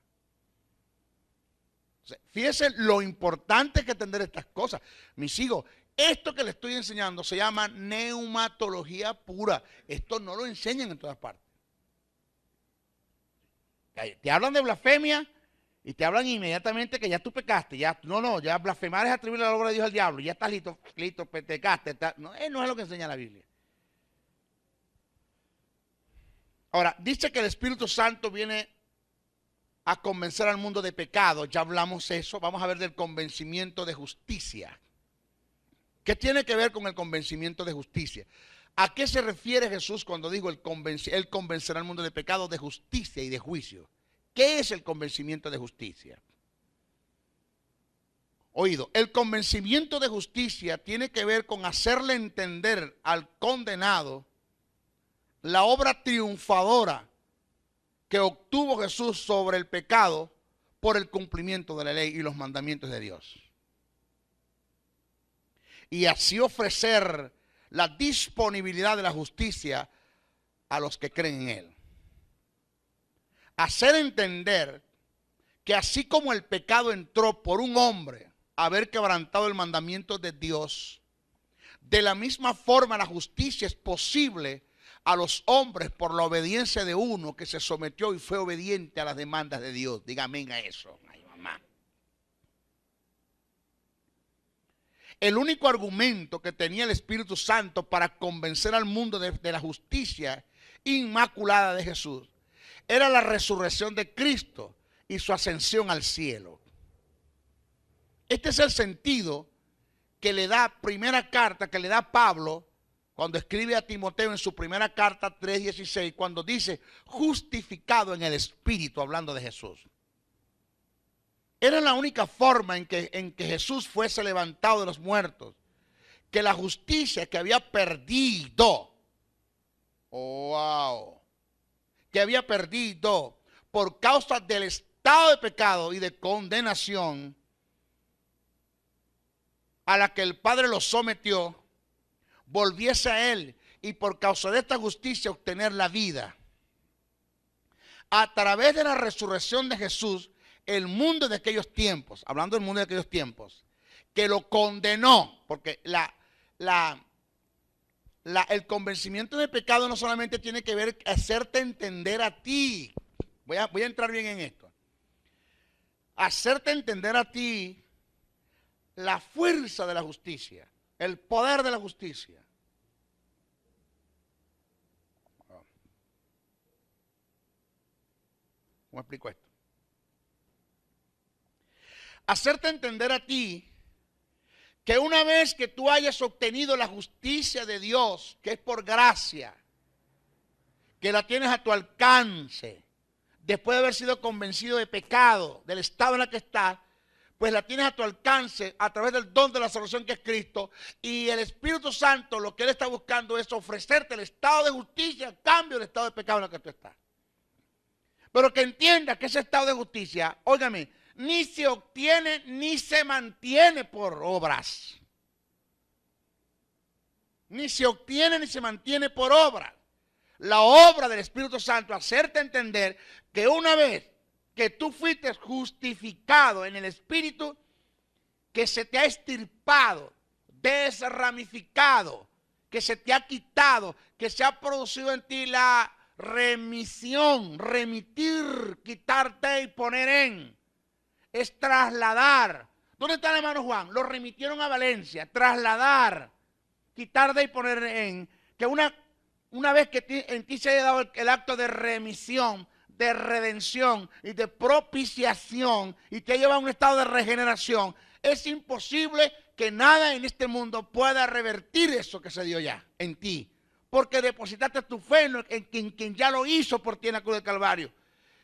O sea, fíjense lo importante que es entender estas cosas. Mis hijos, esto que les estoy enseñando se llama neumatología pura. Esto no lo enseñan en todas partes. Te hablan de blasfemia y te hablan inmediatamente que ya tú pecaste. Ya blasfemar es atribuir la obra de Dios al diablo. Ya estás listo, pecaste. No es lo que enseña la Biblia. Ahora, dice que el Espíritu Santo viene a convencer al mundo de pecado. Ya hablamos eso. Vamos a ver del convencimiento de justicia. ¿Qué tiene que ver con el convencimiento de justicia? ¿A qué se refiere Jesús cuando dijo él convencerá al mundo de pecado, de justicia y de juicio? ¿Qué es el convencimiento de justicia? Oído, el convencimiento de justicia tiene que ver con hacerle entender al condenado la obra triunfadora que obtuvo Jesús sobre el pecado por el cumplimiento de la ley y los mandamientos de Dios. Y así ofrecer la disponibilidad de la justicia a los que creen en él. Hacer entender que así como el pecado entró por un hombre a haber quebrantado el mandamiento de Dios, de la misma forma la justicia es posible a los hombres por la obediencia de uno que se sometió y fue obediente a las demandas de Dios. Dígame a eso. Ay, mamá. El único argumento que tenía el Espíritu Santo para convencer al mundo de la justicia inmaculada de Jesús era la resurrección de Cristo y su ascensión al cielo. Este es el sentido que le da primera carta, que le da Pablo cuando escribe a Timoteo en su primera carta 3:16, cuando dice justificado en el Espíritu, hablando de Jesús. Era la única forma en que Jesús fuese levantado de los muertos, que la justicia que había perdido, que había perdido por causa del estado de pecado y de condenación a la que el Padre lo sometió, volviese a él y por causa de esta justicia obtener la vida. A través de la resurrección de Jesús, el mundo de aquellos tiempos, hablando del mundo de aquellos tiempos, que lo condenó, porque el convencimiento de pecado no solamente tiene que ver con hacerte entender a ti, voy a entrar bien en esto, hacerte entender a ti la fuerza de la justicia, el poder de la justicia. ¿Cómo explico esto? Hacerte entender a ti que una vez que tú hayas obtenido la justicia de Dios, que es por gracia, que la tienes a tu alcance, después de haber sido convencido de pecado, del estado en el que estás, pues la tienes a tu alcance a través del don de la salvación que es Cristo, y el Espíritu Santo lo que Él está buscando es ofrecerte el estado de justicia a cambio del estado de pecado en el que tú estás. Pero que entiendas que ese estado de justicia, óigame, ni se obtiene ni se mantiene por obras. Ni se obtiene ni se mantiene por obras. La obra del Espíritu Santo, hacerte entender que una vez que tú fuiste justificado en el Espíritu, que se te ha extirpado, desramificado, que se te ha quitado, que se ha producido en ti la remisión, remitir, quitarte y poner en, es trasladar. ¿Dónde está el hermano Juan? Lo remitieron a Valencia, trasladar, quitar de y poner en, que una vez que en ti se haya dado el acto de remisión, de redención y de propiciación y te lleva a un estado de regeneración, es imposible que nada en este mundo pueda revertir eso que se dio ya en ti, porque depositaste tu fe en quien ya lo hizo por ti en la cruz del Calvario,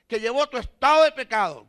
que llevó tu estado de pecado,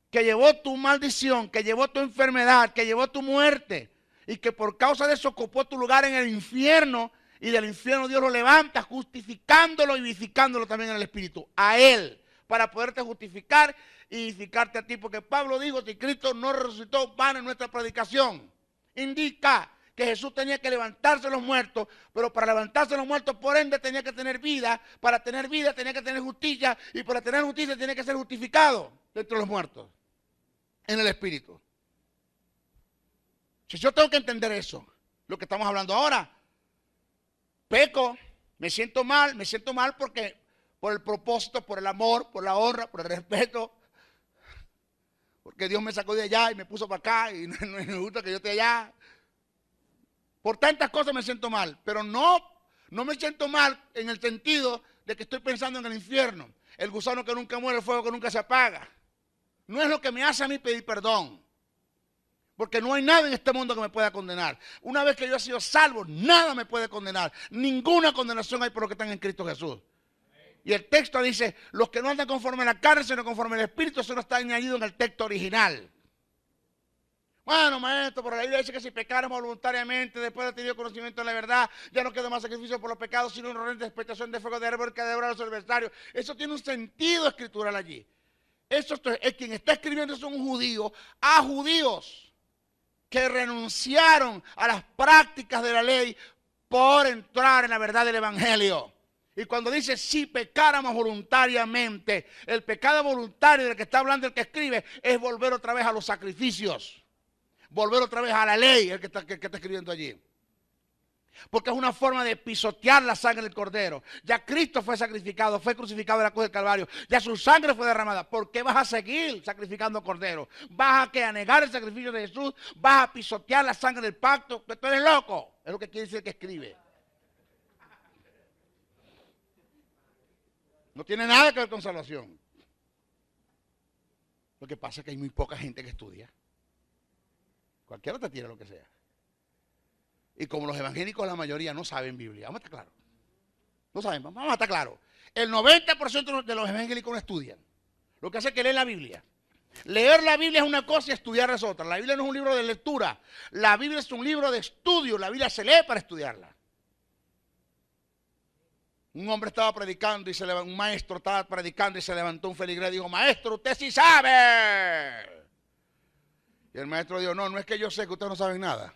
que llevó tu maldición, que llevó tu enfermedad, que llevó tu muerte, y que por causa de eso ocupó tu lugar en el infierno, y del infierno Dios lo levanta, justificándolo y vivificándolo también en el Espíritu, a Él, para poderte justificar y vivificarte a ti, porque Pablo dijo, si Cristo no resucitó, vana en nuestra predicación. Indica que Jesús tenía que levantarse de los muertos, pero para levantarse de los muertos, por ende, tenía que tener vida, para tener vida tenía que tener justicia, y para tener justicia tenía que ser justificado dentro de los muertos, en el Espíritu. Si yo tengo que entender eso, lo que estamos hablando ahora, peco, me siento mal porque por el propósito, por el amor, por la honra, por el respeto, porque Dios me sacó de allá y me puso para acá y no me gusta que yo esté allá. Por tantas cosas me siento mal, pero no me siento mal en el sentido de que estoy pensando en el infierno, el gusano que nunca muere, el fuego que nunca se apaga. No es lo que me hace a mí pedir perdón. Porque no hay nada en este mundo que me pueda condenar. Una vez que yo he sido salvo, nada me puede condenar. Ninguna condenación hay por los que están en Cristo Jesús. Y el texto dice, los que no andan conforme a la carne, sino conforme al Espíritu, eso no está añadido en el texto original. Bueno, maestro, por la Biblia dice que si pecáramos voluntariamente, después de haber tenido conocimiento de la verdad, ya no queda más sacrificio por los pecados, sino una horrenda expectación de fuego de árbol que devora a los adversarios. Eso tiene un sentido escritural allí. Eso es quien está escribiendo es un judío a judíos que renunciaron a las prácticas de la ley por entrar en la verdad del Evangelio. Y cuando dice si pecáramos voluntariamente, el pecado voluntario del que está hablando el que escribe es volver otra vez a los sacrificios, volver otra vez a la ley, el que está escribiendo allí. Porque es una forma de pisotear la sangre del Cordero. Ya Cristo fue sacrificado, fue crucificado en la cruz del Calvario. Ya su sangre fue derramada. ¿Por qué vas a seguir sacrificando Cordero? ¿Vas a negar el sacrificio de Jesús? ¿Vas a pisotear la sangre del pacto? ¿Tú eres loco? Es lo que quiere decir el que escribe. No tiene nada que ver con salvación. Lo que pasa es que hay muy poca gente que estudia. Cualquiera te tira lo que sea. Y como los evangélicos, la mayoría no saben Biblia. Vamos a estar claros. No saben, vamos a estar claros. El 90% de los evangélicos no estudian. Lo que hace es que leen la Biblia. Leer la Biblia es una cosa y estudiar es otra. La Biblia no es un libro de lectura. La Biblia es un libro de estudio. La Biblia se lee para estudiarla. Un hombre estaba predicando y un maestro estaba predicando y se levantó un feligrés y dijo, maestro, usted sí sabe. Y el maestro dijo, no es que yo sé que ustedes no saben nada.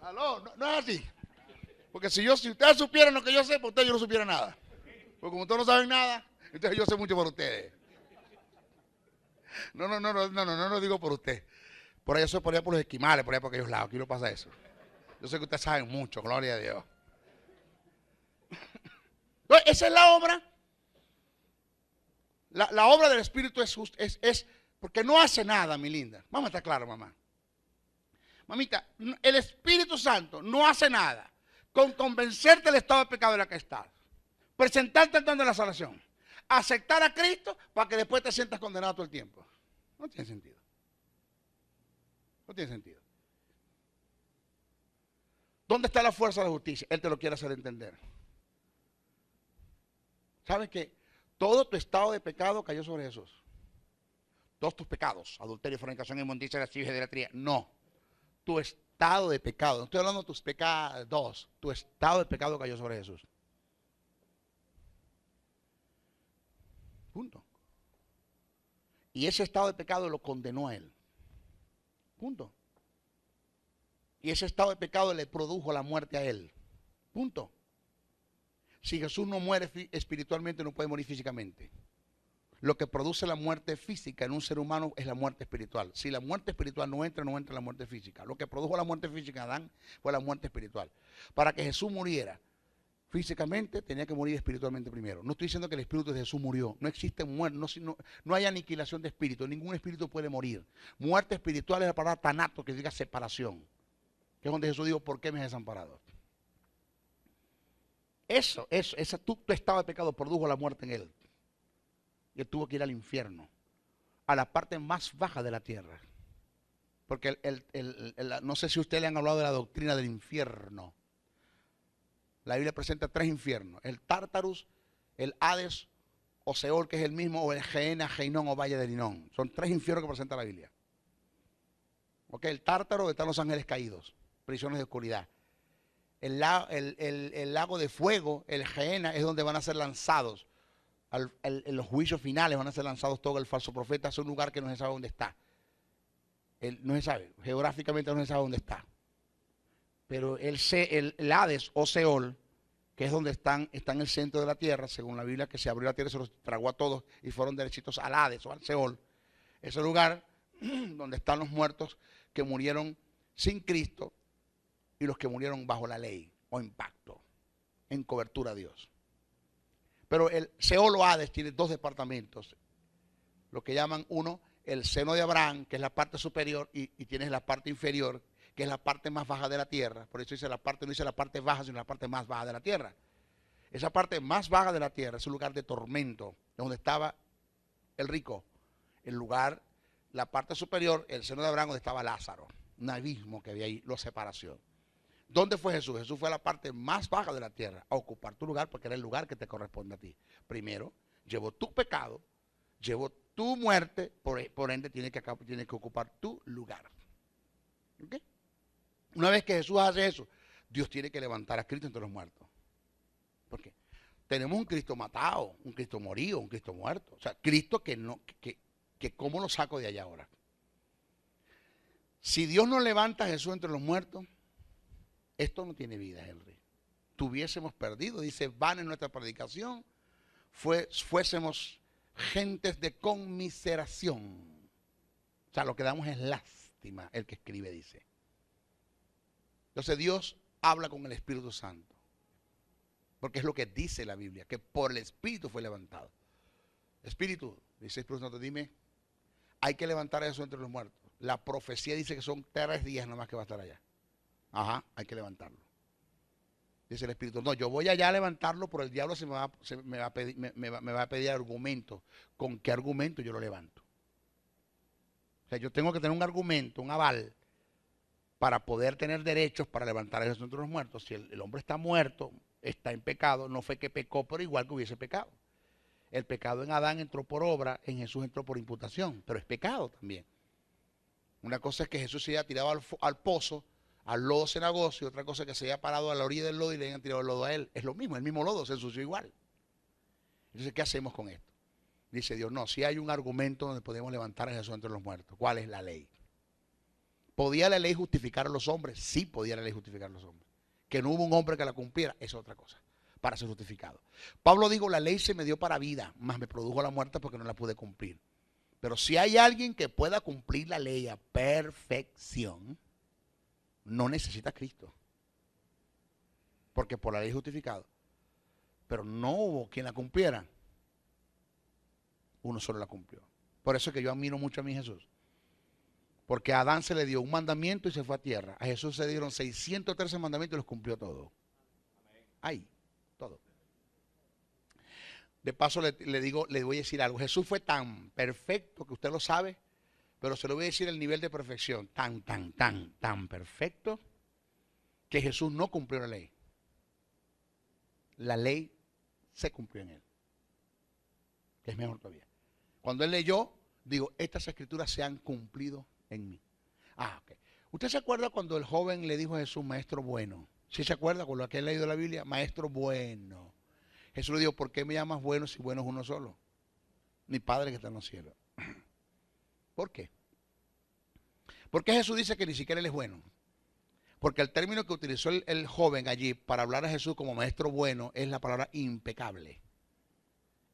Aló, no es así. Porque si ustedes supieran lo que yo sé, pues ustedes yo no supiera nada. Porque como ustedes no saben nada, entonces yo sé mucho por ustedes. No lo digo por usted. Por allá soy por allá por los esquimales, por allá por aquellos lados. Aquí no pasa eso. Yo sé que ustedes saben mucho, gloria a Dios. Entonces, esa es la obra. La obra del Espíritu es porque no hace nada, mi linda. Vamos a estar claros, mamá. Mamita, el Espíritu Santo no hace nada con convencerte del estado de pecado en la que estás, presentarte el don de la salvación, aceptar a Cristo para que después te sientas condenado todo el tiempo. No tiene sentido. No tiene sentido. ¿Dónde está la fuerza de la justicia? Él te lo quiere hacer entender. ¿Sabes qué? Todo tu estado de pecado cayó sobre Jesús. Todos tus pecados, adulterio, fornicación, inmundicia, lascivia, idolatría. No. Tu estado de pecado. No estoy hablando de tus pecados. Tu estado de pecado cayó sobre Jesús. Punto. Y ese estado de pecado lo condenó a él. Punto. Y ese estado de pecado le produjo la muerte a él. Punto. Si Jesús no muere espiritualmente, no puede morir físicamente. Lo que produce la muerte física en un ser humano es la muerte espiritual. Si la muerte espiritual no entra la muerte física. Lo que produjo la muerte física en Adán fue la muerte espiritual. Para que Jesús muriera físicamente, tenía que morir espiritualmente primero. No estoy diciendo que el espíritu de Jesús murió. No existe muerte, no hay aniquilación de espíritu. Ningún espíritu puede morir. Muerte espiritual es la palabra tanato, que diga separación. Que es donde Jesús dijo, ¿por qué me has desamparado? Tu estado de pecado produjo la muerte en él. Y él tuvo que ir al infierno, a la parte más baja de la tierra. Porque no sé si ustedes le han hablado de la doctrina del infierno. La Biblia presenta 3 infiernos: el Tártarus, el Hades o Seol, que es el mismo, o el Gehenna, Geinón o Valle de Linón. Son 3 infiernos que presenta la Biblia. Okay, el Tártaro, donde están los ángeles caídos, prisiones de oscuridad. El lago de fuego, el Gehenna, es donde van a ser lanzados. En los juicios finales van a ser lanzados todo el falso profeta. Es un lugar que no se sabe dónde está. No se sabe, geográficamente no se sabe dónde está. Pero el Hades o Seol, que es donde están en el centro de la tierra, según la Biblia, que se abrió la tierra y se los tragó a todos y fueron derechitos al Hades o al Seol. Ese lugar donde están los muertos que murieron sin Cristo y los que murieron bajo la ley o en pacto, en cobertura a Dios. Pero el Seol o Hades tiene 2 departamentos. Lo que llaman uno, el seno de Abraham, que es la parte superior, y tienes la parte inferior, que es la parte más baja de la tierra. Por eso dice la parte, no dice la parte baja, sino la parte más baja de la tierra. Esa parte más baja de la tierra es un lugar de tormento, donde estaba el rico. El lugar, la parte superior, el seno de Abraham, donde estaba Lázaro. Un abismo que había ahí, la separación. ¿Dónde fue Jesús? Jesús fue a la parte más baja de la tierra, a ocupar tu lugar, porque era el lugar que te corresponde a ti. Primero, llevó tu pecado, llevó tu muerte, por ende tiene que ocupar tu lugar. ¿Okay? Una vez que Jesús hace eso, Dios tiene que levantar a Cristo entre los muertos. ¿Por qué? Tenemos un Cristo matado, un Cristo morido, un Cristo muerto. O sea, Cristo que ¿cómo lo saco de allá ahora? Si Dios no levanta a Jesús entre los muertos, esto no tiene vida, Henry. Tuviésemos perdido, dice, van en nuestra predicación, fuésemos gentes de conmiseración. O sea, lo que damos es lástima, el que escribe dice. Entonces Dios habla con el Espíritu Santo. Porque es lo que dice la Biblia, que por el Espíritu fue levantado. Espíritu, dice el Espíritu Santo, dime, hay que levantar a Jesús entre los muertos. La profecía dice que son 3 días nomás que va a estar allá. Ajá, hay que levantarlo. Dice el Espíritu, no, yo voy allá a levantarlo, pero el diablo me va a pedir argumentos. ¿Con qué argumento yo lo levanto? O sea, yo tengo que tener un argumento, un aval, para poder tener derechos para levantar a Jesús entre los muertos. Si el hombre está muerto, está en pecado, no fue que pecó, pero igual que hubiese pecado. El pecado en Adán entró por obra, en Jesús entró por imputación, pero es pecado también. Una cosa es que Jesús se haya tirado al pozo, al lodo cenagoso, y otra cosa es que se haya parado a la orilla del lodo y le hayan tirado el lodo a él. Es lo mismo, el mismo lodo se ensució igual. Entonces, ¿qué hacemos con esto? Dice Dios, no, si hay un argumento donde podemos levantar a Jesús entre los muertos. ¿Cuál es la ley? ¿Podía la ley justificar a los hombres? Sí, podía la ley justificar a los hombres. Que no hubo un hombre que la cumpliera, es otra cosa, para ser justificado. Pablo dijo, la ley se me dio para vida, más me produjo la muerte porque no la pude cumplir. Pero si hay alguien que pueda cumplir la ley a perfección, no necesita a Cristo. Porque por la ley es justificado. Pero no hubo quien la cumpliera. Uno solo la cumplió. Por eso es que yo admiro mucho a mi Jesús. Porque a Adán se le dio un mandamiento y se fue a tierra. A Jesús se dieron 613 mandamientos y los cumplió todos. Ahí, todo. De paso le voy a decir algo. Jesús fue tan perfecto que usted lo sabe, pero se lo voy a decir el nivel de perfección. Tan perfecto que Jesús no cumplió la ley. La ley se cumplió en él. Que es mejor todavía. Cuando él leyó, digo, estas escrituras se han cumplido en mí. Ok. ¿Usted se acuerda cuando el joven le dijo a Jesús, maestro bueno? ¿Sí se acuerda con lo que él ha leído la Biblia? Maestro bueno. Jesús le dijo, ¿por qué me llamas bueno si bueno es uno solo? Mi Padre que está en los cielos. ¿Por qué? Porque Jesús dice que ni siquiera él es bueno. Porque el término que utilizó el joven allí para hablar a Jesús como maestro bueno es la palabra impecable.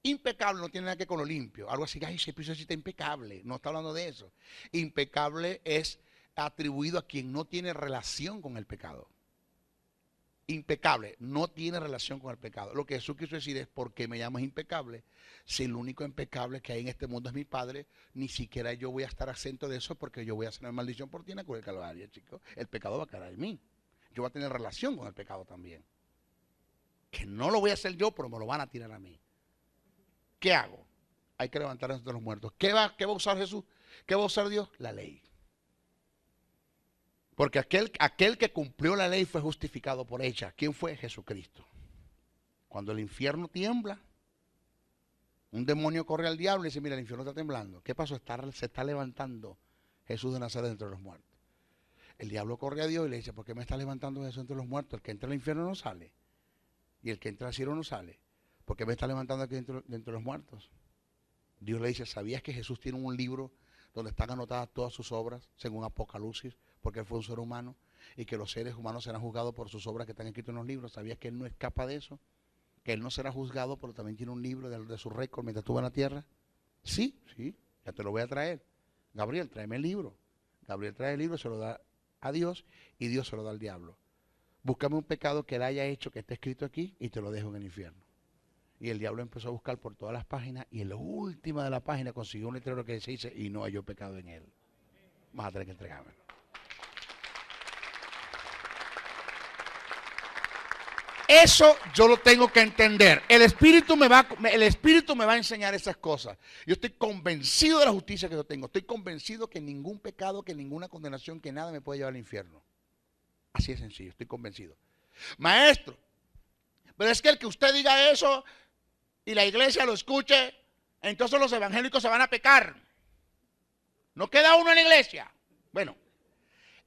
Impecable no tiene nada que ver con lo limpio. Algo así, ay, ese piso sí está impecable. No está hablando de eso. Impecable es atribuido a quien no tiene relación con el pecado. Impecable, no tiene relación con el pecado. Lo que Jesús quiso decir es, ¿por qué me llamas impecable? Si el único impecable que hay en este mundo es mi Padre, ni siquiera yo voy a estar exento de eso porque yo voy a hacer una maldición por ti en la cruz del Calvario, chicos. El pecado va a caer en mí. Yo voy a tener relación con el pecado también. Que no lo voy a hacer yo, pero me lo van a tirar a mí. ¿Qué hago? Hay que levantar entre los muertos. ¿Qué va a usar Jesús? ¿Qué va a usar Dios? La ley. Porque aquel que cumplió la ley fue justificado por ella. ¿Quién fue? Jesucristo. Cuando el infierno tiembla, un demonio corre al diablo y dice, mira, el infierno está temblando. ¿Qué pasó? Se está levantando Jesús de Nazaret entre los muertos. El diablo corre a Dios y le dice, ¿por qué me está levantando Jesús entre los muertos? El que entra al infierno no sale. Y el que entra al cielo no sale. ¿Por qué me está levantando aquí dentro de los muertos? Dios le dice, ¿sabías que Jesús tiene un libro donde están anotadas todas sus obras, según Apocalipsis, porque él fue un ser humano, y que los seres humanos serán juzgados por sus obras que están escritas en los libros? ¿Sabías que él no escapa de eso? Que él no será juzgado, pero también tiene un libro de su récord mientras estuvo en la tierra. Sí, ya te lo voy a traer. Gabriel, tráeme el libro. Gabriel trae el libro, se lo da a Dios, y Dios se lo da al diablo. Búscame un pecado que él haya hecho, que esté escrito aquí, y te lo dejo en el infierno. Y el diablo empezó a buscar por todas las páginas, y en la última de la página consiguió un letrero que dice, y no halló pecado en él. Vas a tener que entregármelo. Eso yo lo tengo que entender. El Espíritu me va a enseñar esas cosas. Yo estoy convencido de la justicia que yo tengo. Estoy convencido que ningún pecado, que ninguna condenación, que nada me puede llevar al infierno. Así de sencillo, estoy convencido. Maestro, pero es que el que usted diga eso y la iglesia lo escuche, entonces los evangélicos se van a pecar. No queda uno en la iglesia. Bueno,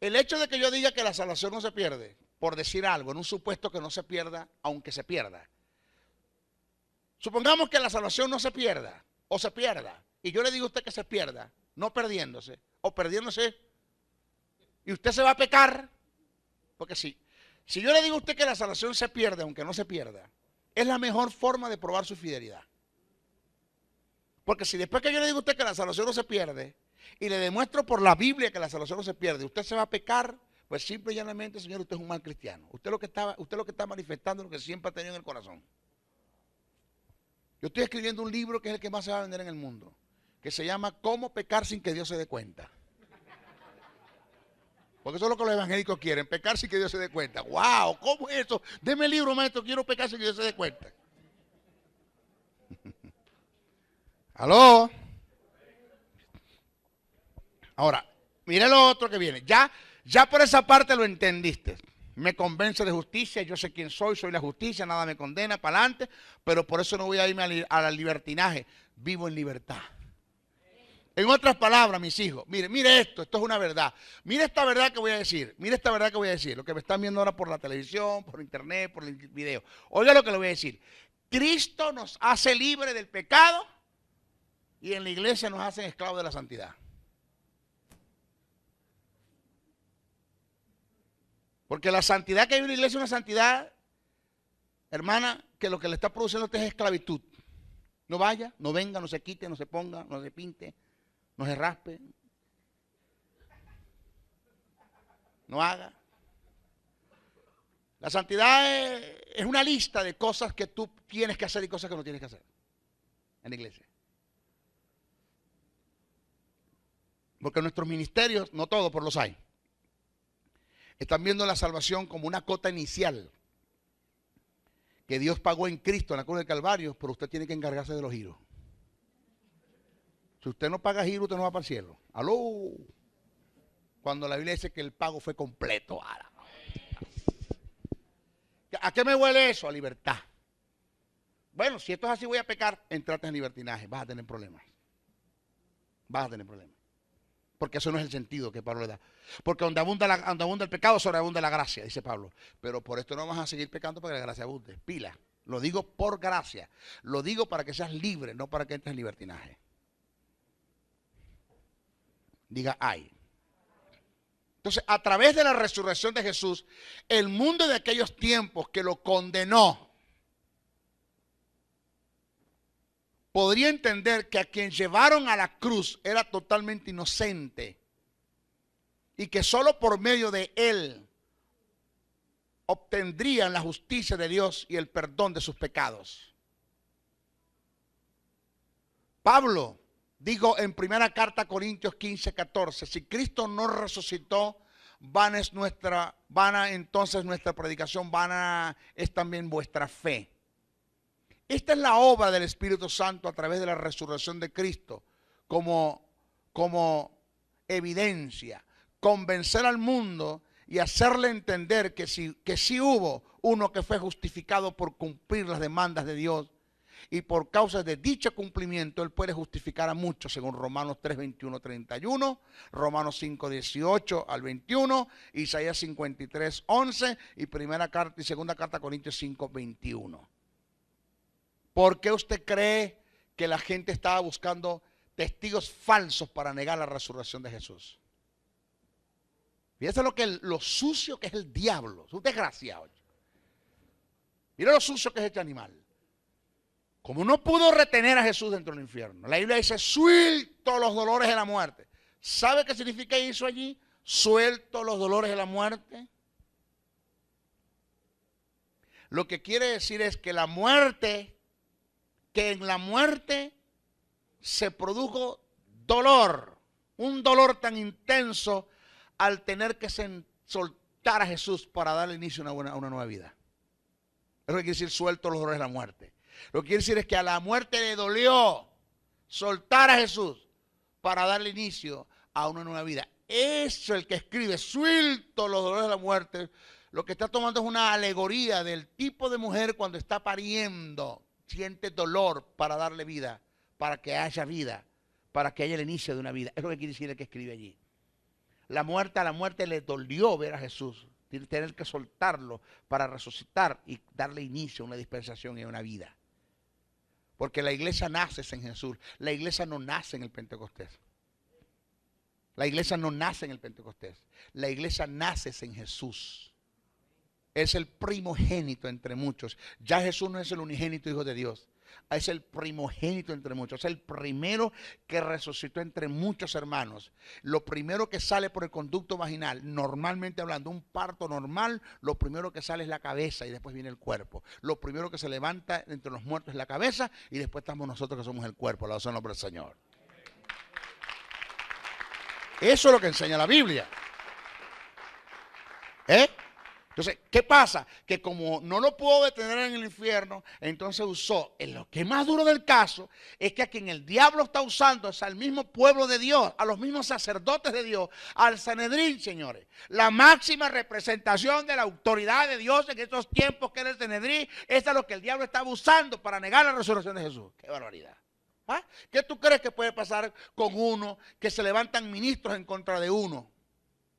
el hecho de que yo diga que la salvación no se pierde, por decir algo, en un supuesto que no se pierda, aunque se pierda. Supongamos que la salvación no se pierda, o se pierda, y yo le digo a usted que se pierda, no perdiéndose, o perdiéndose, y usted se va a pecar, porque si yo le digo a usted que la salvación se pierde, aunque no se pierda, es la mejor forma de probar su fidelidad. Porque si después que yo le digo a usted que la salvación no se pierde, y le demuestro por la Biblia que la salvación no se pierde, usted se va a pecar, pues simple y llanamente, señor, usted es un mal cristiano. Usted lo que está manifestando es lo que siempre ha tenido en el corazón. Yo estoy escribiendo un libro que es el que más se va a vender en el mundo, que se llama ¿Cómo pecar sin que Dios se dé cuenta? Porque eso es lo que los evangélicos quieren, pecar sin que Dios se dé cuenta. ¡Wow! ¿Cómo es eso? Deme el libro, maestro, quiero pecar sin que Dios se dé cuenta. ¿Aló? Ahora, mire lo otro que viene. Ya por esa parte lo entendiste. Me convence de justicia, yo sé quién soy la justicia, nada me condena, para adelante, pero por eso no voy a irme al libertinaje, vivo en libertad. En otras palabras, mis hijos, mire esto es una verdad. Mire esta verdad que voy a decir, lo que me están viendo ahora por la televisión, por internet, por el video. Oiga lo que le voy a decir. Cristo nos hace libre del pecado y en la iglesia nos hacen esclavos de la santidad. Porque la santidad que hay en la iglesia es una santidad, hermana, que lo que le está produciendo a usted es esclavitud. No vaya, no venga, no se quite, no se ponga, no se pinte, no se raspe, no haga. La santidad es una lista de cosas que tú tienes que hacer y cosas que no tienes que hacer en la iglesia. Porque nuestros ministerios, no todos, pero los hay, están viendo la salvación como una cota inicial que Dios pagó en Cristo en la cruz del Calvario, pero usted tiene que encargarse de los giros. Si usted no paga giro, usted no va para el cielo. ¡Aló! Cuando la Biblia dice que el pago fue completo. ¿A qué me huele eso? A libertad. Bueno, si esto es así, voy a pecar, entrate en libertinaje, vas a tener problemas. Vas a tener problemas. Porque eso no es el sentido que Pablo le da. Porque donde abunda el pecado, sobreabunda la gracia, dice Pablo. Pero por esto no vamos a seguir pecando para que la gracia abunde. Pila. Lo digo por gracia. Lo digo para que seas libre, no para que entres en libertinaje. Diga ay. Entonces, a través de la resurrección de Jesús, el mundo de aquellos tiempos que lo condenó, podría entender que a quien llevaron a la cruz era totalmente inocente y que solo por medio de él obtendrían la justicia de Dios y el perdón de sus pecados. Pablo dijo en primera carta a Corintios 15:14, si Cristo no resucitó, vana entonces nuestra predicación, vana es también vuestra fe. Esta es la obra del Espíritu Santo a través de la resurrección de Cristo como evidencia, convencer al mundo y hacerle entender que sí hubo uno que fue justificado por cumplir las demandas de Dios y por causa de dicho cumplimiento él puede justificar a muchos según Romanos 3:21-31, Romanos 5:18 al 21, Isaías 53:11 y segunda carta a Corintios 5:21. ¿Por qué usted cree que la gente estaba buscando testigos falsos para negar la resurrección de Jesús? Fíjese lo sucio que es el diablo. Es un desgraciado. Mira lo sucio que es este animal. Como no pudo retener a Jesús dentro del infierno, la Biblia dice, suelto los dolores de la muerte. ¿Sabe qué significa eso allí? Suelto los dolores de la muerte. Lo que quiere decir es que en la muerte se produjo dolor, un dolor tan intenso al tener que soltar a Jesús para darle inicio a una nueva vida. Eso quiere decir suelto los dolores de la muerte. Lo que quiere decir es que a la muerte le dolió soltar a Jesús para darle inicio a una nueva vida. Eso el que escribe, suelto los dolores de la muerte, lo que está tomando es una alegoría del tipo de mujer cuando está pariendo, siente dolor para darle vida, para que haya vida, para que haya el inicio de una vida. Es lo que quiere decir el que escribe allí. A la muerte le dolió ver a Jesús, tener que soltarlo para resucitar y darle inicio a una dispensación y a una vida. Porque la iglesia nace en Jesús. La iglesia no nace en el Pentecostés. La iglesia no nace en el Pentecostés. La iglesia nace en Jesús. Es el primogénito entre muchos. Ya Jesús no es el unigénito Hijo de Dios. Es el primogénito entre muchos. Es el primero que resucitó entre muchos hermanos. Lo primero que sale por el conducto vaginal, normalmente hablando, un parto normal, lo primero que sale es la cabeza y después viene el cuerpo. Lo primero que se levanta entre los muertos es la cabeza y después estamos nosotros que somos el cuerpo. Alabado sea el nombre del Señor. Eso es lo que enseña la Biblia. Entonces, ¿qué pasa? Que como no lo pudo detener en el infierno, entonces usó, en lo que es más duro del caso, es que a quien el diablo está usando es al mismo pueblo de Dios, a los mismos sacerdotes de Dios, al Sanedrín, señores. La máxima representación de la autoridad de Dios en estos tiempos que era el Sanedrín, es a lo que el diablo estaba usando para negar la resurrección de Jesús. ¡Qué barbaridad! ¿Ah? ¿Qué tú crees que puede pasar con uno que se levantan ministros en contra de uno?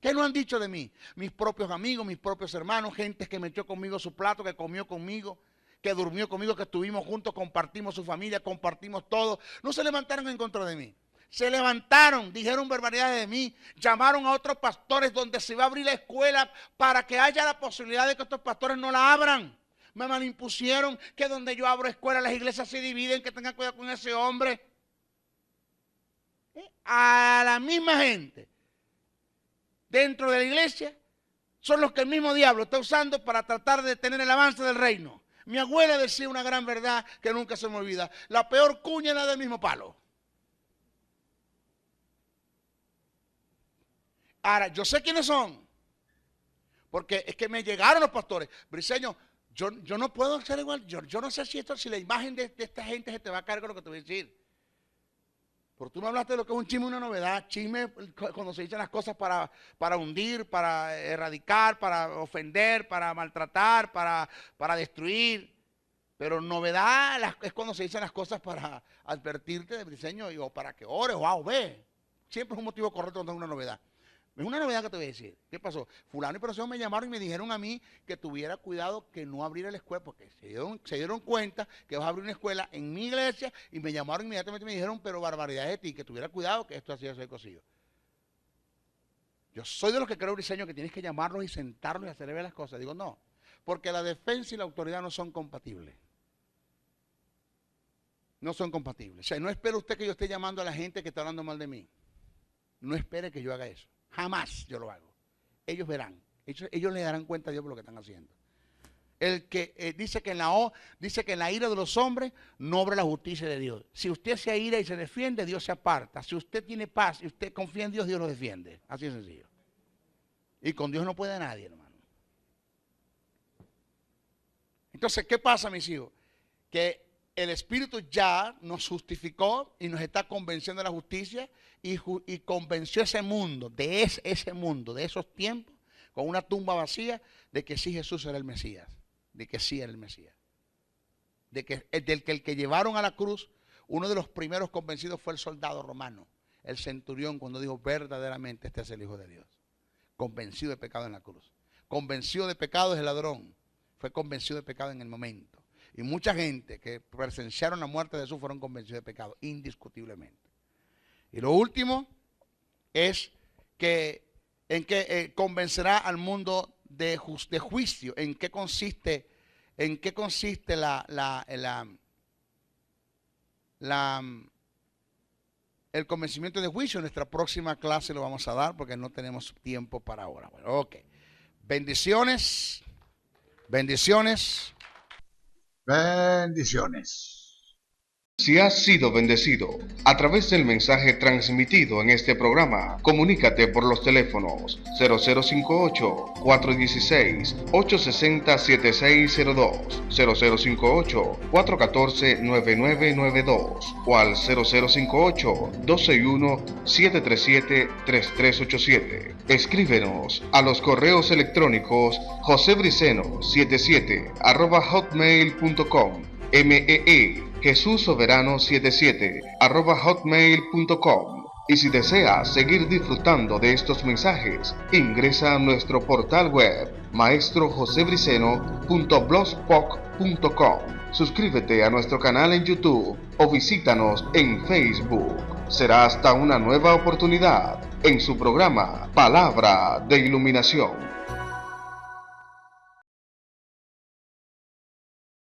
¿Qué no han dicho de mí? Mis propios amigos, mis propios hermanos, gente que metió conmigo su plato, que comió conmigo, que durmió conmigo, que estuvimos juntos, compartimos su familia, compartimos todo. No se levantaron en contra de mí. Se levantaron, dijeron barbaridades de mí, llamaron a otros pastores donde se va a abrir la escuela para que haya la posibilidad de que estos pastores no la abran. Me manimpusieron que donde yo abro escuela las iglesias se dividen, que tengan cuidado con ese hombre. A la misma gente dentro de la iglesia son los que el mismo diablo está usando para tratar de detener el avance del reino. Mi abuela decía una gran verdad que nunca se me olvida: la peor cuña es la del mismo palo. Ahora, yo sé quiénes son. Porque es que me llegaron los pastores. Briseño, yo no puedo ser igual. Yo no sé si la imagen de esta gente se te va a caer con lo que te voy a decir. Porque tú me hablaste de lo que es un chisme, una novedad. Chisme cuando se dicen las cosas para hundir, para erradicar, para ofender, para maltratar, para destruir. Pero novedad es cuando se dicen las cosas para advertirte de Briseño o para que ores o ve. Siempre es un motivo correcto cuando es una novedad. Es una novedad que te voy a decir. ¿Qué pasó? Fulano y persona me llamaron y me dijeron a mí que tuviera cuidado que no abriera la escuela, porque se dieron cuenta que vas a abrir una escuela en mi iglesia y me llamaron inmediatamente y me dijeron, pero barbaridad de ti, que tuviera cuidado que esto hacía ser cosido. Yo soy de los que creo, Briseño, que tienes que llamarlos y sentarlos y hacerle ver las cosas. Digo, no, porque la defensa y la autoridad no son compatibles. No son compatibles. O sea, no espere usted que yo esté llamando a la gente que está hablando mal de mí. No espere que yo haga eso. Jamás yo lo hago. Ellos verán. Ellos le darán cuenta a Dios por lo que están haciendo. El que dice que en la ira de los hombres no obra la justicia de Dios. Si usted se ira y se defiende, Dios se aparta. Si usted tiene paz y usted confía en Dios, Dios lo defiende. Así de sencillo. Y con Dios no puede nadie, hermano. Entonces, ¿qué pasa, mis hijos? Que el Espíritu ya nos justificó y nos está convenciendo de la justicia y convenció a ese mundo, de esos tiempos, con una tumba vacía, de que sí Jesús era el Mesías, de que sí era el Mesías. De que el que llevaron a la cruz, uno de los primeros convencidos fue el soldado romano, el centurión, cuando dijo verdaderamente este es el Hijo de Dios. Convencido de pecado en la cruz. Convencido de pecado es el ladrón. Fue convencido de pecado en el momento. Y mucha gente que presenciaron la muerte de Jesús fueron convencidos de pecado, indiscutiblemente. Y lo último es que convencerá al mundo de juicio. ¿En qué consiste el convencimiento de juicio? En nuestra próxima clase lo vamos a dar porque no tenemos tiempo para ahora. Bueno, ok. Bendiciones. Bendiciones. Bendiciones. Si has sido bendecido a través del mensaje transmitido en este programa, comunícate por los teléfonos 0058-416-860-7602, 0058-414-9992 o al 0058-261-737-3387. Escríbenos a los correos electrónicos josebriceno77@hotmail.com, Jesús Soberano 77 @hotmail.com. Y si deseas seguir disfrutando de estos mensajes, ingresa a nuestro portal web maestrojosebriceno.blogspot.com. Suscríbete a nuestro canal en YouTube o visítanos en Facebook. Será hasta una nueva oportunidad en su programa Palabra de Iluminación.